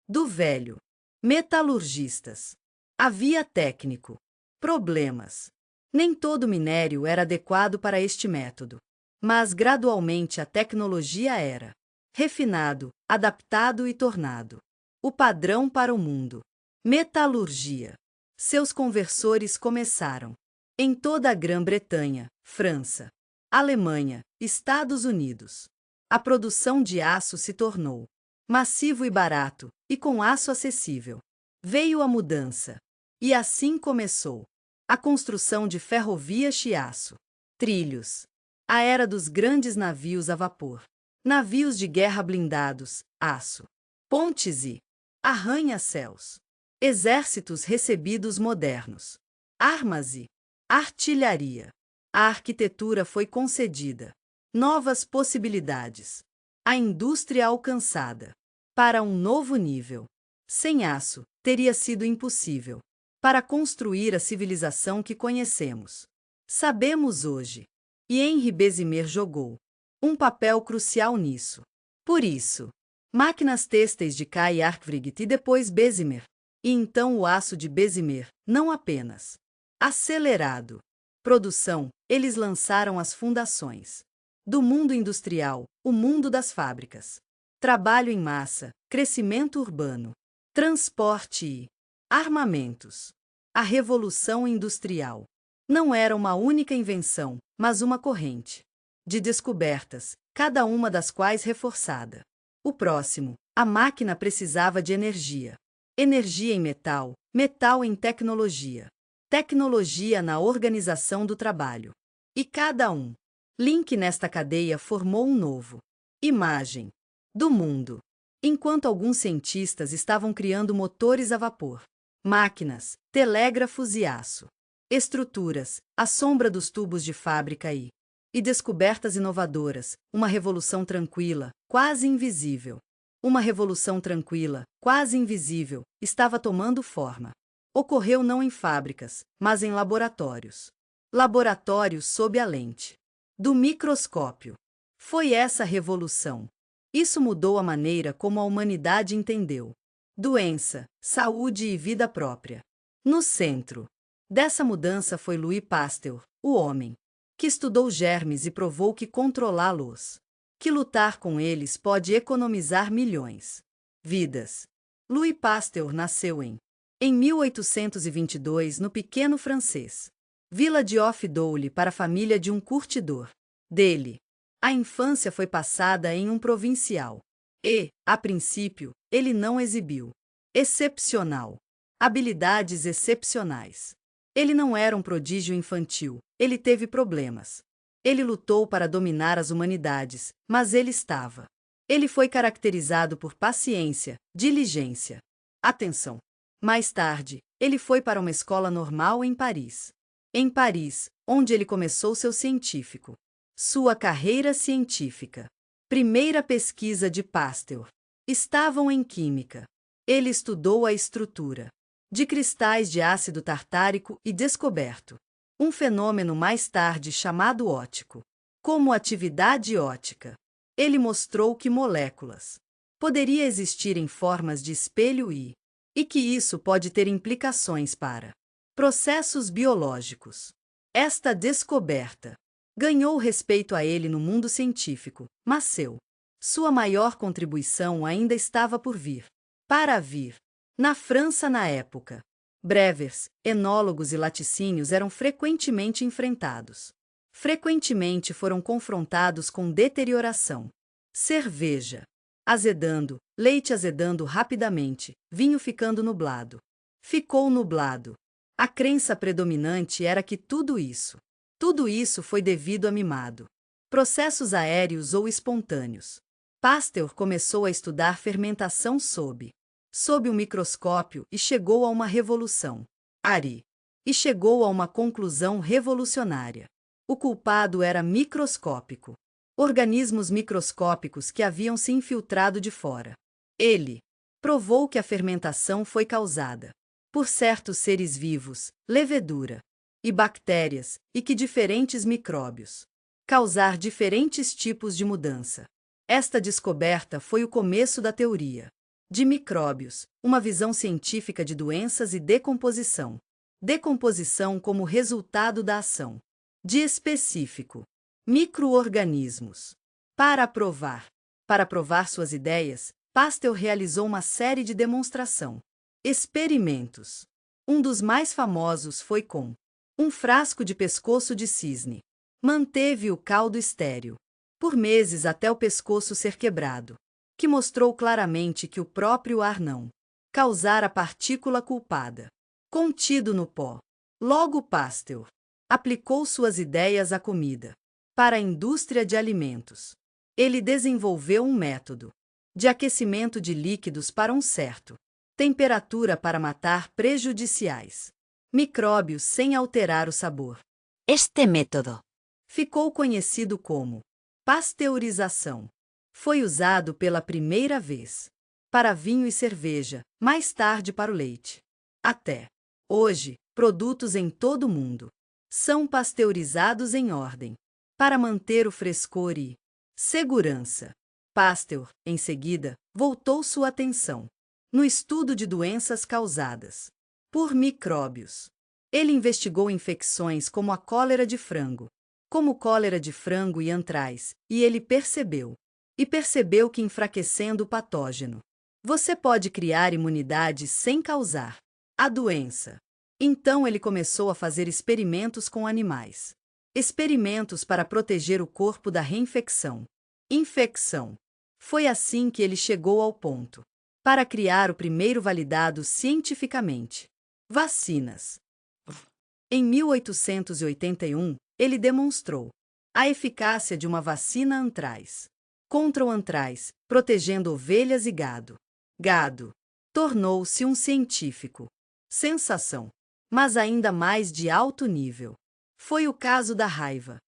do velho metalurgistas. Havia técnico problemas. Nem todo minério era adequado para este método. Mas gradualmente a tecnologia era refinado, adaptado e tornado o padrão para o mundo. Metalurgia. Seus conversores começaram em toda a Grã-Bretanha, França, Alemanha, Estados Unidos. A produção de aço se tornou massivo e barato, e com aço acessível. Veio a mudança. E assim começou a construção de ferrovias de aço, trilhos, a era dos grandes navios a vapor, navios de guerra blindados, aço, pontes e arranha-céus, exércitos recebidos modernos, armas e artilharia. A arquitetura foi concedida, novas possibilidades, a indústria alcançada para um novo nível. Sem aço, teria sido impossível para construir a civilização que conhecemos. Sabemos hoje. E Henri Bessemer jogou um papel crucial nisso. Por isso, máquinas têxteis de Kay Arkwright e depois Bessemer, e então o aço de Bessemer, não apenas acelerado. Produção, eles lançaram as fundações do mundo industrial, o mundo das fábricas, trabalho em massa, crescimento urbano, transporte e armamentos. A Revolução Industrial não era uma única invenção, mas uma corrente de descobertas, cada uma das quais reforçada. O próximo, a máquina precisava de energia. Energia em metal, metal em tecnologia. Tecnologia na organização do trabalho. E cada link nesta cadeia formou um novo imagem do mundo. Enquanto alguns cientistas estavam criando motores a vapor, máquinas, telégrafos e aço, estruturas, a sombra dos tubos de fábrica e descobertas inovadoras, uma revolução tranquila, quase invisível. Uma revolução tranquila, quase invisível, estava tomando forma. Ocorreu não em fábricas, mas em laboratórios. Laboratórios sob a lente do microscópio. Foi essa revolução. Isso mudou a maneira como a humanidade entendeu doença, saúde e vida própria. No centro dessa mudança foi Louis Pasteur, o homem que estudou germes e provou que controlá-los, que lutar com eles pode economizar milhões vidas. Louis Pasteur nasceu em 1822 no pequeno francês Vila de Off-Dowle para a família de um curtidor. Dele, a infância foi passada em um provincial. E, a princípio, ele não exibiu excepcional habilidades excepcionais. Ele não era um prodígio infantil, ele teve problemas. Ele lutou para dominar as humanidades, mas ele estava. Ele foi caracterizado por paciência, diligência, atenção. Mais tarde, ele foi para uma escola normal em Paris. Em Paris, onde ele começou sua carreira científica. Primeira pesquisa de Pasteur. Estavam em química. Ele estudou a estrutura de cristais de ácido tartárico e descoberto um fenômeno mais tarde chamado óptico, como atividade óptica. Ele mostrou que moléculas poderia existir em formas de espelho e que isso pode ter implicações para processos biológicos. Esta descoberta ganhou respeito a ele no mundo científico, mas sua maior contribuição ainda estava por vir. Para vir. Na França na época, brevers, enólogos e laticínios eram frequentemente enfrentados. Frequentemente foram confrontados com deterioração. Cerveja azedando, leite azedando rapidamente, vinho ficando nublado. Ficou nublado. A crença predominante era que tudo isso foi devido a mimado. Processos aéreos ou espontâneos. Pasteur começou a estudar fermentação sob o microscópio e chegou a uma revolução. Ari. e chegou a uma conclusão revolucionária. O culpado era microscópico. Organismos microscópicos que haviam se infiltrado de fora. Ele provou que a fermentação foi causada por certos seres vivos, levedura e bactérias, e que diferentes micróbios causar diferentes tipos de mudança. Esta descoberta foi o começo da teoria de micróbios, uma visão científica de doenças e decomposição. Decomposição como resultado da ação de específico micro-organismos. Para provar suas ideias, Pasteur realizou uma série de experimentos. Um dos mais famosos foi com um frasco de pescoço de cisne. Manteve o caldo estéril por meses até o pescoço ser quebrado, que mostrou claramente que o próprio ar não causara a partícula culpada contido no pó. Logo Pasteur aplicou suas ideias à comida. Para a indústria de alimentos, ele desenvolveu um método de aquecimento de líquidos para um certo temperatura para matar prejudiciais micróbios sem alterar o sabor. Este método Ficou conhecido como pasteurização. Foi usado pela primeira vez para vinho e cerveja, mais tarde para o leite. Até hoje, produtos em todo o mundo são pasteurizados em ordem para manter o frescor e segurança. Pasteur, em seguida, voltou sua atenção no estudo de doenças causadas por micróbios. Ele investigou infecções como a cólera de frango, e antraz, e ele percebeu que enfraquecendo o patógeno, você pode criar imunidade sem causar a doença. Então ele começou a fazer experimentos com animais. Experimentos para proteger o corpo da reinfecção. Foi assim que ele chegou ao ponto para criar o primeiro validado cientificamente: vacinas. Em 1881, ele demonstrou a eficácia de uma vacina antraz contra o antraz, protegendo ovelhas e gado. Tornou-se um científico sensação, mas ainda mais de alto nível. Foi o caso da raiva.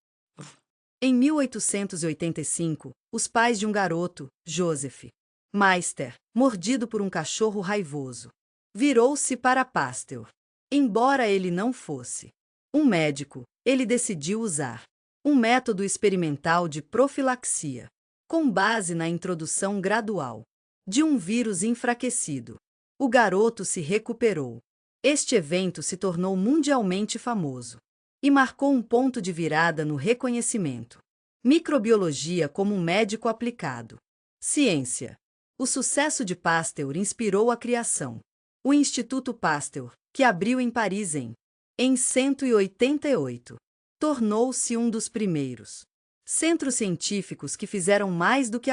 Em 1885, os pais de um garoto, Joseph Meister, mordido por um cachorro raivoso, virou-se para Pasteur. Embora ele não fosse um médico, ele decidiu usar um método experimental de profilaxia, com base na introdução gradual de um vírus enfraquecido. O garoto se recuperou. Este evento se tornou mundialmente famoso e marcou um ponto de virada no reconhecimento. Microbiologia como um médico aplicado. Ciência. O sucesso de Pasteur inspirou a criação. O Instituto Pasteur, que abriu em Paris em 188, tornou-se um dos primeiros centros científicos que fizeram mais do que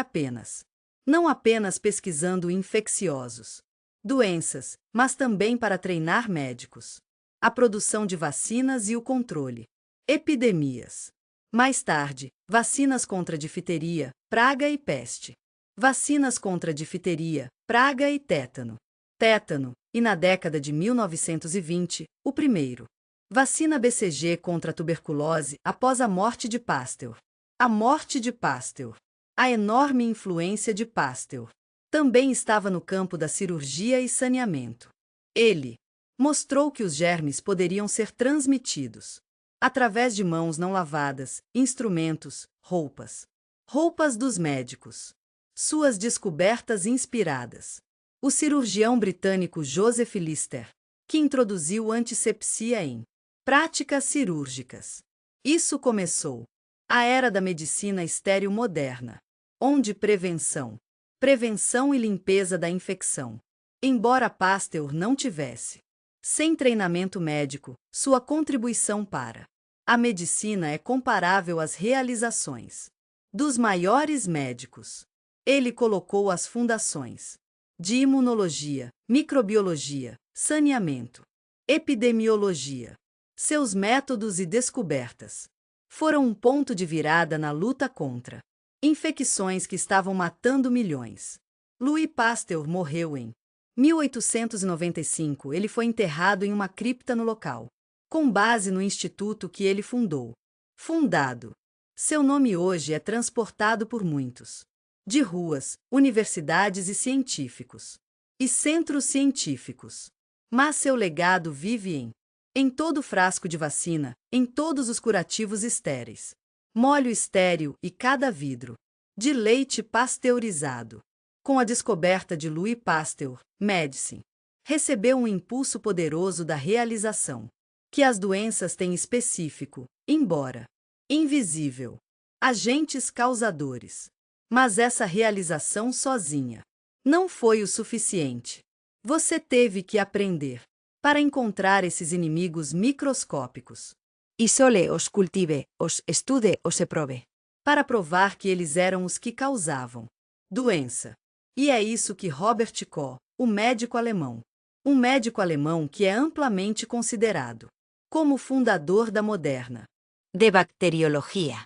não apenas pesquisando infecciosos doenças, mas também para treinar médicos, a produção de vacinas e o controle epidemias. Mais tarde, vacinas contra difteria, praga e peste. Vacinas contra difteria, praga e tétano. E na década de 1920, o primeiro. Vacina BCG contra a tuberculose após a morte de Pasteur. A morte de Pasteur. A enorme influência de Pasteur também estava no campo da cirurgia e saneamento. Ele mostrou que os germes poderiam ser transmitidos através de mãos não lavadas, instrumentos, roupas dos médicos. Suas descobertas inspiradas. O cirurgião britânico Joseph Lister, que introduziu antisepsia em práticas cirúrgicas. Isso começou a era da medicina estéril moderna, onde prevenção e limpeza da infecção. Embora Pasteur não tivesse, sem treinamento médico, sua contribuição para a medicina é comparável às realizações dos maiores médicos. Ele colocou as fundações de imunologia, microbiologia, saneamento, epidemiologia. Seus métodos e descobertas foram um ponto de virada na luta contra infecções que estavam matando milhões. Louis Pasteur morreu em 1895. Ele foi enterrado em uma cripta no local com base no instituto que ele fundou. Fundado. Seu nome hoje é transportado por muitos. De ruas, universidades e científicos. E centros científicos. Mas seu legado vive em todo frasco de vacina, em todos os curativos estéreis. Molho estéril e cada vidro. De leite pasteurizado. Com a descoberta de Louis Pasteur, Medicine, recebeu um impulso poderoso da realização que as doenças têm específico, embora invisível, agentes causadores. Mas essa realização sozinha não foi o suficiente. Você teve que aprender para encontrar esses inimigos microscópicos. Isole os cultive, os estude, os se probe. Para provar que eles eram os que causavam doença. E é isso que Robert Koch, o médico alemão, um médico alemão que é amplamente considerado como fundador da moderna De bacteriologia.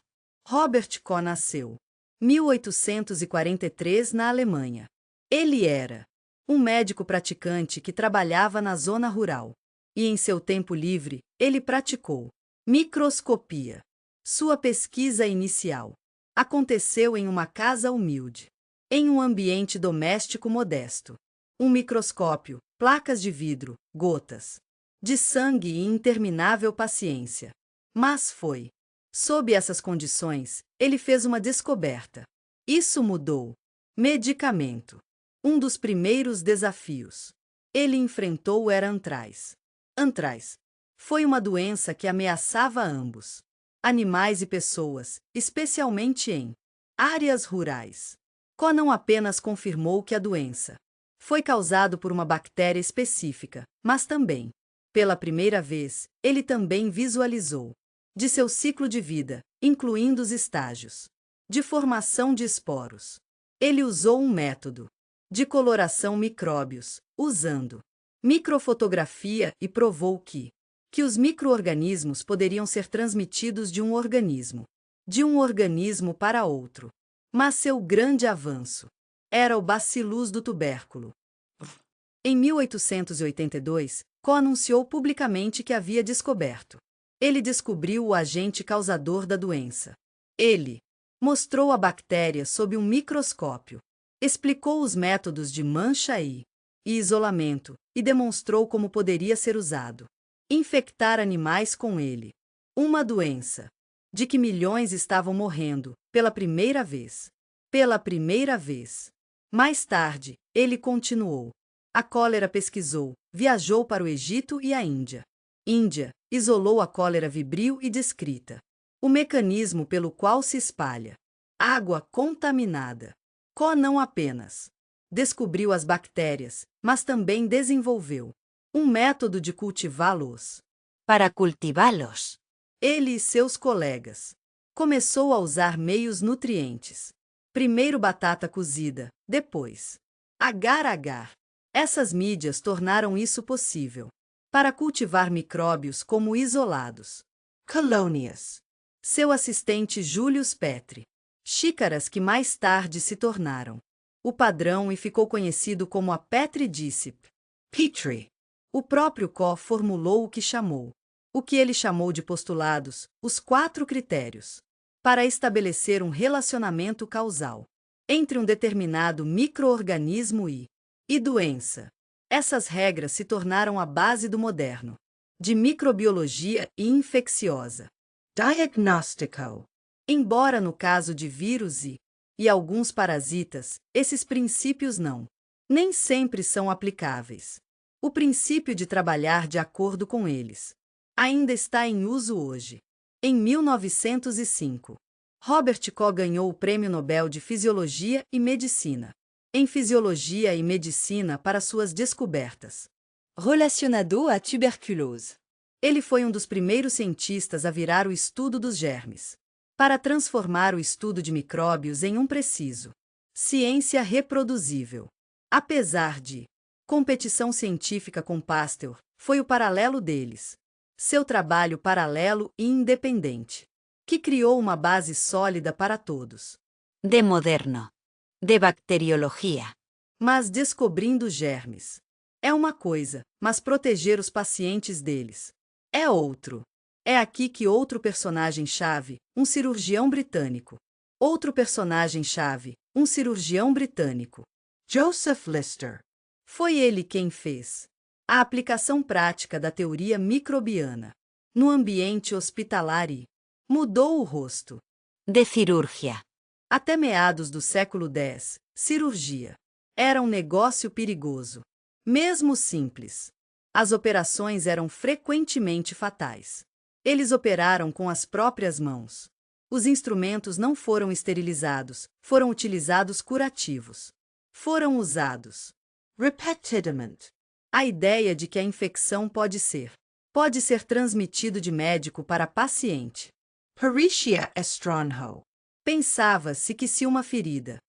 Robert Koch nasceu 1843 na Alemanha. Ele era um médico praticante que trabalhava na zona rural. E em seu tempo livre, ele praticou microscopia. Sua pesquisa inicial aconteceu em uma casa humilde, em um ambiente doméstico modesto. Um microscópio, placas de vidro, gotas de sangue e interminável paciência. Mas foi sob essas condições, ele fez uma descoberta. Isso mudou. Medicamento. Um dos primeiros desafios ele enfrentou era antraz. Antraz foi uma doença que ameaçava ambos, animais e pessoas, especialmente em áreas rurais. Koch não apenas confirmou que a doença foi causada por uma bactéria específica, mas também, pela primeira vez, ele também visualizou de seu ciclo de vida, incluindo os estágios de formação de esporos. Ele usou um método de coloração micróbios, usando microfotografia e provou que os micro-organismos poderiam ser transmitidos de um organismo para outro. Mas seu grande avanço era o bacillus do tubérculo. Em 1882, Koch anunciou publicamente que havia descoberto. Ele descobriu o agente causador da doença. Ele mostrou a bactéria sob um microscópio, explicou os métodos de mancha e isolamento e demonstrou como poderia ser usado. Infectar animais com ele. Uma doença de que milhões estavam morrendo pela primeira vez. Pela primeira vez. Mais tarde, ele continuou. A cólera pesquisou, viajou para o Egito e a Índia. Índia, isolou a cólera vibril e descrita. O mecanismo pelo qual se espalha. Água contaminada. Koch não apenas descobriu as bactérias, mas também desenvolveu um método de cultivá-los. Para cultivá-los. Ele e seus colegas começou a usar meios nutrientes. Primeiro batata cozida, depois agar-agar. Essas mídias tornaram isso possível para cultivar micróbios como isolados. Colônias. Seu assistente Julius Petri. Xícaras que mais tarde se tornaram o padrão e ficou conhecido como a Petri Discip. Petri. O próprio Koch formulou o que ele chamou de postulados, os 4 critérios, para estabelecer um relacionamento causal entre um determinado micro-organismo e doença. Essas regras se tornaram a base do moderno de microbiologia e infecciosa. Diagnóstico. Embora no caso de vírus e alguns parasitas, esses princípios nem sempre são aplicáveis. O princípio de trabalhar de acordo com eles ainda está em uso hoje. Em 1905, Robert Koch ganhou o Prêmio Nobel de Fisiologia e Medicina em Fisiologia e Medicina para suas descobertas relacionado à tuberculose. Ele foi um dos primeiros cientistas a virar o estudo dos germes para transformar o estudo de micróbios em um preciso ciência reproduzível. Apesar de competição científica com Pasteur, foi o paralelo deles, seu trabalho paralelo e independente, que criou uma base sólida para todos. De moderno. De bacteriologia. Mas descobrindo germes é uma coisa, mas proteger os pacientes deles É outro. É aqui que outro personagem-chave, um cirurgião britânico. Outro personagem-chave, um cirurgião britânico. Joseph Lister. Foi ele quem fez a aplicação prática da teoria microbiana no ambiente hospitalar e mudou o rosto. De cirurgia. Até meados do século X, cirurgia era um negócio perigoso, mesmo simples. As operações eram frequentemente fatais. Eles operaram com as próprias mãos. Os instrumentos não foram esterilizados, foram utilizados curativos. Foram usados Repetidament. a ideia de que a infecção pode ser transmitido de médico para paciente. Peritia estranho. Pensava-se que se uma ferida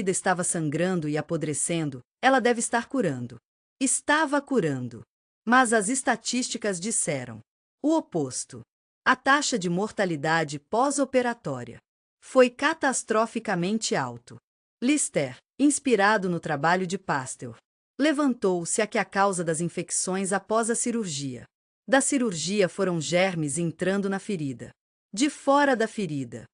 estava sangrando e apodrecendo, ela deve estar curando. Estava curando. Mas as estatísticas disseram o oposto. A taxa de mortalidade pós-operatória foi catastroficamente alto. Lister, inspirado no trabalho de Pasteur, levantou-se a que a causa das infecções após a cirurgia. Da cirurgia foram germes entrando na ferida. De fora da ferida.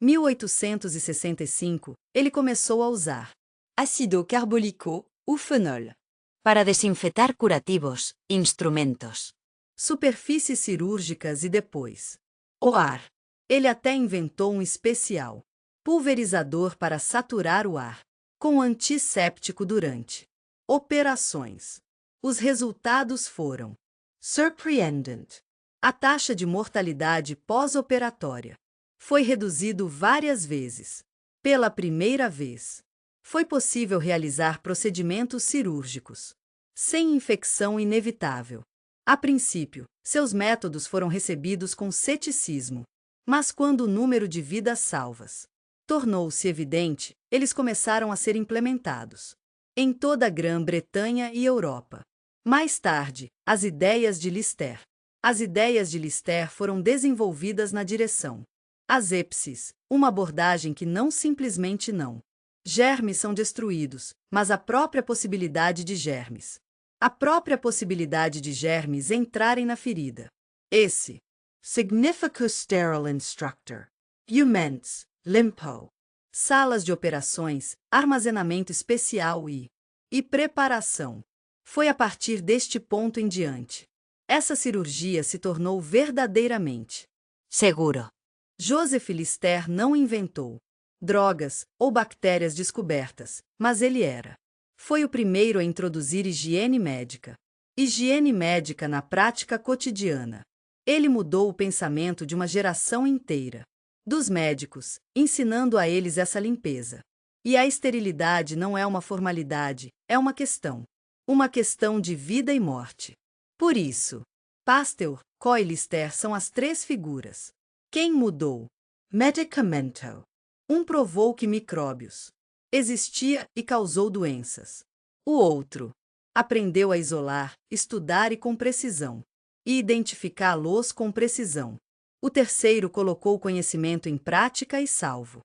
1865, ele começou a usar ácido carbólico, ou fenol, Para desinfetar curativos, instrumentos. superfícies cirúrgicas e depois o ar. Ele até inventou um especial pulverizador para saturar o ar com antisséptico durante operações. Os resultados foram Surpreendent. a taxa de mortalidade pós-operatória foi reduzido várias vezes. Pela primeira vez, foi possível realizar procedimentos cirúrgicos sem infecção inevitável. A princípio, seus métodos foram recebidos com ceticismo, mas quando o número de vidas salvas tornou-se evidente, eles começaram a ser implementados em toda a Grã-Bretanha e Europa. Mais tarde, as ideias de Lister foram desenvolvidas na direção asepsis, uma abordagem que não simplesmente não. Germes são destruídos, mas a própria possibilidade de germes entrarem na ferida. Esse Significus sterile instructor. Umens. Limpo. salas de operações, armazenamento especial e preparação. Foi a partir deste ponto em diante. Essa cirurgia se tornou verdadeiramente Seguro. Joseph Lister não inventou drogas ou bactérias descobertas, mas ele foi o primeiro a introduzir higiene médica na prática cotidiana. Ele mudou o pensamento de uma geração inteira dos médicos, ensinando a eles essa limpeza. E a esterilidade não é uma formalidade, é uma questão de vida e morte. Por isso, Pasteur, Coy e Lister são as três figuras. Quem mudou? Medicamento. Um provou que micróbios existia e causou doenças. O outro aprendeu a isolar, estudar e com precisão, e identificá-los com precisão. O terceiro colocou o conhecimento em prática e salvo.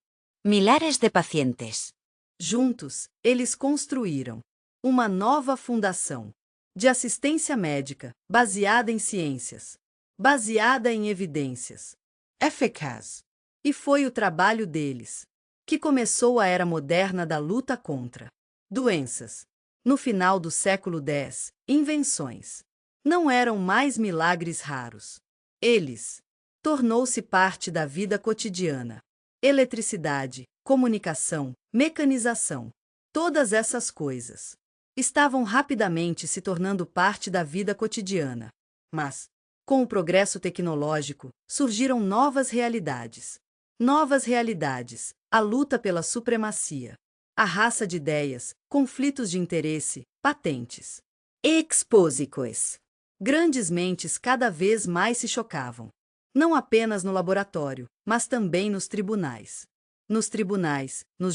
Milares de pacientes. Juntos, eles construíram uma nova fundação de assistência médica baseada em ciências, baseada em evidências. Eficaz. E foi o trabalho deles que começou a era moderna da luta contra doenças. No final do século X, invenções não eram mais milagres raros. Eles tornou-se parte da vida cotidiana. Eletricidade, comunicação, mecanização, todas essas coisas estavam rapidamente se tornando parte da vida cotidiana. Mas, com o progresso tecnológico, surgiram novas realidades. A luta pela supremacia, a raça de ideias, conflitos de interesse, patentes. Expósicos. Grandes mentes cada vez mais se chocavam. Não apenas no laboratório, mas também nos tribunais. Nos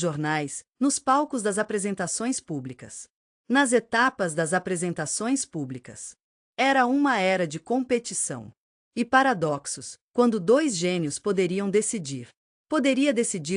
jornais, nos palcos das apresentações públicas. Nas etapas das apresentações públicas. Era uma era de competição e paradoxos, quando dois gênios poderiam decidir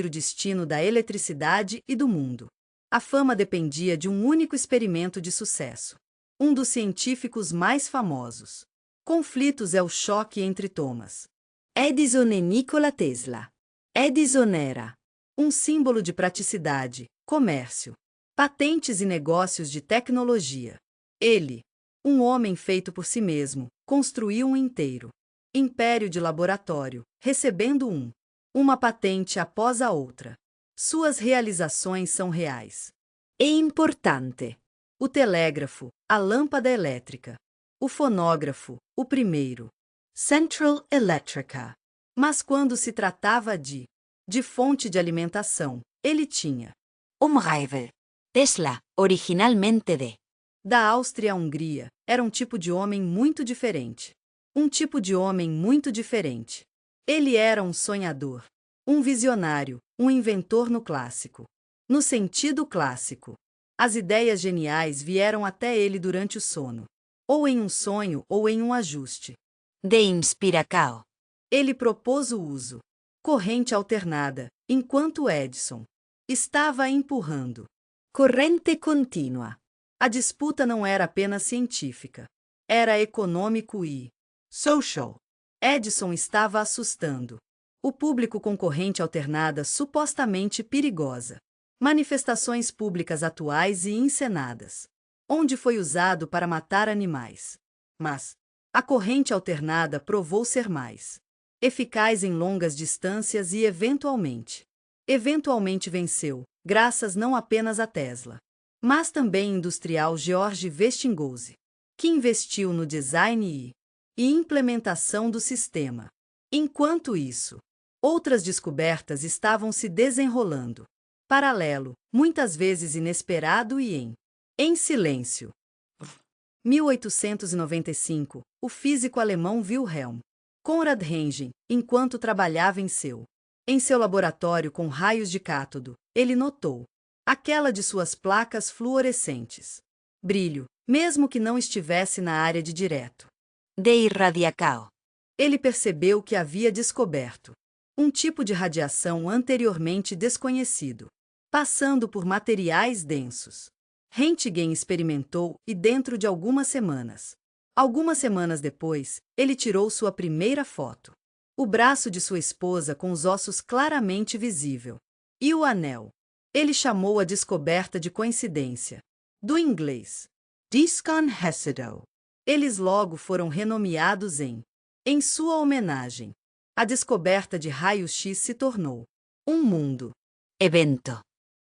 o destino da eletricidade e do mundo. A fama dependia de um único experimento de sucesso. Um dos científicos mais famosos Conflitos é o choque entre Thomas Edison e Nikola Tesla. Edison era um símbolo de praticidade, comércio, patentes e negócios de tecnologia. Ele, um homem feito por si mesmo, construiu um inteiro império de laboratório, recebendo uma patente após a outra. Suas realizações são reais e importante. O telégrafo, a lâmpada elétrica. O fonógrafo, o primeiro. Central Electrica. Mas quando se tratava de fonte de alimentação, ele tinha Umreivel. Tesla, originalmente de. Da Áustria à Hungria, era um tipo de homem muito diferente. Um tipo de homem muito diferente. Ele era um sonhador, um visionário, um inventor no clássico. No sentido clássico. As ideias geniais vieram até ele durante o sono. Ou em um sonho ou em um ajuste. De inspiracao. Ele propôs o uso corrente alternada, enquanto Edison estava empurrando corrente contínua. A disputa não era apenas científica. Era econômico e social. Edison estava assustando o público com corrente alternada supostamente perigosa. Manifestações públicas atuais e encenadas, onde foi usado para matar animais. Mas a corrente alternada provou ser mais eficaz em longas distâncias e eventualmente venceu, graças não apenas a Tesla, mas também industrial George Westinghouse, que investiu no design e implementação do sistema. Enquanto isso, outras descobertas estavam se desenrolando. Paralelo, muitas vezes inesperado e em silêncio. 1895, o físico alemão Wilhelm Conrad Röntgen, enquanto trabalhava em seu laboratório com raios de cátodo, ele notou aquela de suas placas fluorescentes. Brilho, mesmo que não estivesse na área de direto. De irradiacao. Ele percebeu que havia descoberto um tipo de radiação anteriormente desconhecido, passando por materiais densos. Röntgen experimentou e dentro de algumas semanas depois, ele tirou sua primeira foto. O braço de sua esposa com os ossos claramente visível. E o anel. Ele chamou a descoberta de coincidência. Do inglês Disconhecido. Eles logo foram renomeados em sua homenagem. A descoberta de raio-x se tornou um mundo Evento.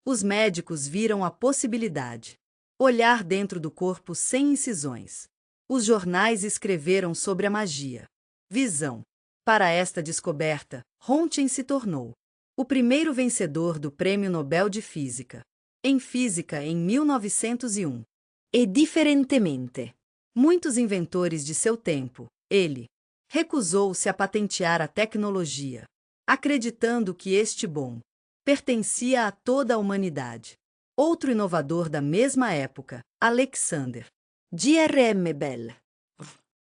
Os médicos viram a possibilidade. Olhar dentro do corpo sem incisões. Os jornais escreveram sobre a magia. Visão. Para esta descoberta, Röntgen se tornou o primeiro vencedor do Prêmio Nobel de Física. Em Física em 1901. E diferentemente. Muitos inventores de seu tempo, ele recusou-se a patentear a tecnologia, acreditando que este bom pertencia a toda a humanidade. Outro inovador da mesma época, Alexander Graham Bell.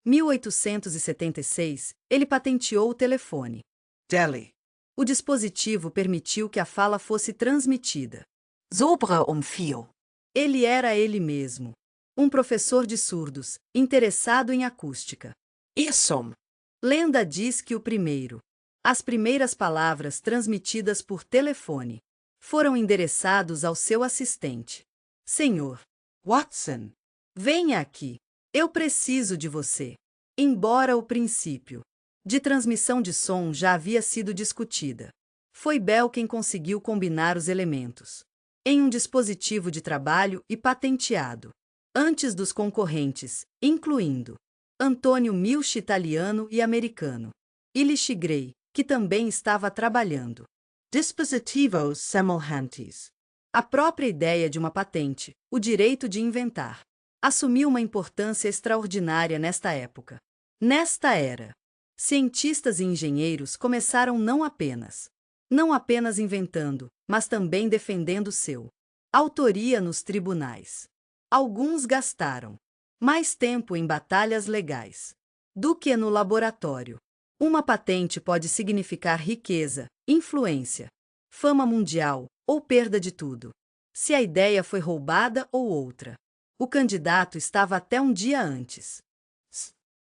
1876, ele patenteou o telefone. Delhi. O dispositivo permitiu que a fala fosse transmitida. Sobre fio. Ele era ele mesmo, um professor de surdos, interessado em acústica. Isom. Lenda diz que as primeiras palavras transmitidas por telefone foram endereçados ao seu assistente. Senhor Watson. Venha aqui. Eu preciso de você. Embora o princípio de transmissão de som já havia sido discutida, foi Bell quem conseguiu combinar os elementos em um dispositivo de trabalho e patenteado, antes dos concorrentes, incluindo Antônio Milch, italiano e americano, e Lich Gray, que também estava trabalhando. Dispositivos semelhantes. A própria ideia de uma patente, o direito de inventar, assumiu uma importância extraordinária nesta época. Nesta era, cientistas e engenheiros começaram não apenas inventando, mas também defendendo seu autoria nos tribunais. Alguns gastaram mais tempo em batalhas legais do que no laboratório. Uma patente pode significar riqueza, influência, fama mundial ou perda de tudo. Se a ideia foi roubada ou outra, o candidato estava até um dia antes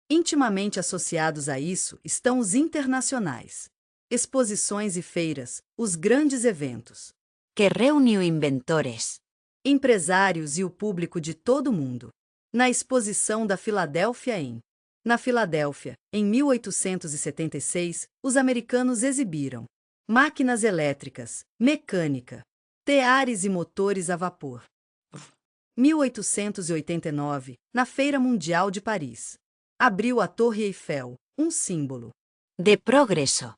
Intimamente associados a isso estão os internacionais. Exposições e feiras, os grandes eventos. Que reuniu inventores. Empresários e o público de todo o mundo. Na exposição da Filadélfia Na Filadélfia, em 1876, os americanos exibiram máquinas elétricas, mecânica, teares e motores a vapor. 1889, na Feira Mundial de Paris. Abriu a Torre Eiffel, um símbolo. De progresso.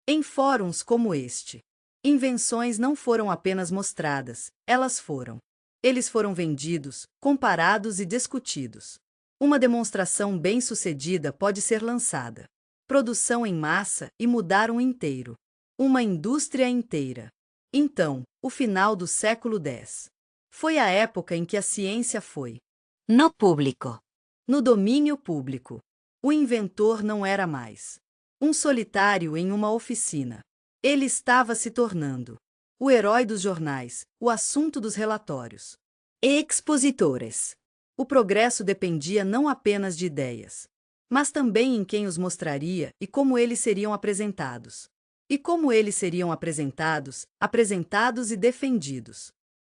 Em fóruns como este, invenções não foram apenas mostradas, elas foram. Eles foram vendidos, comparados e discutidos. Uma demonstração bem-sucedida pode ser lançada. Produção em massa e mudar um inteiro. Uma indústria inteira. Então, o final do século X. Foi a época em que a ciência foi No público. no domínio público. O inventor não era mais um solitário em uma oficina. Ele estava se tornando o herói dos jornais, o assunto dos relatórios. Expositores. O progresso dependia não apenas de ideias, mas também em quem os mostraria e como eles seriam apresentados. E como eles seriam apresentados e defendidos.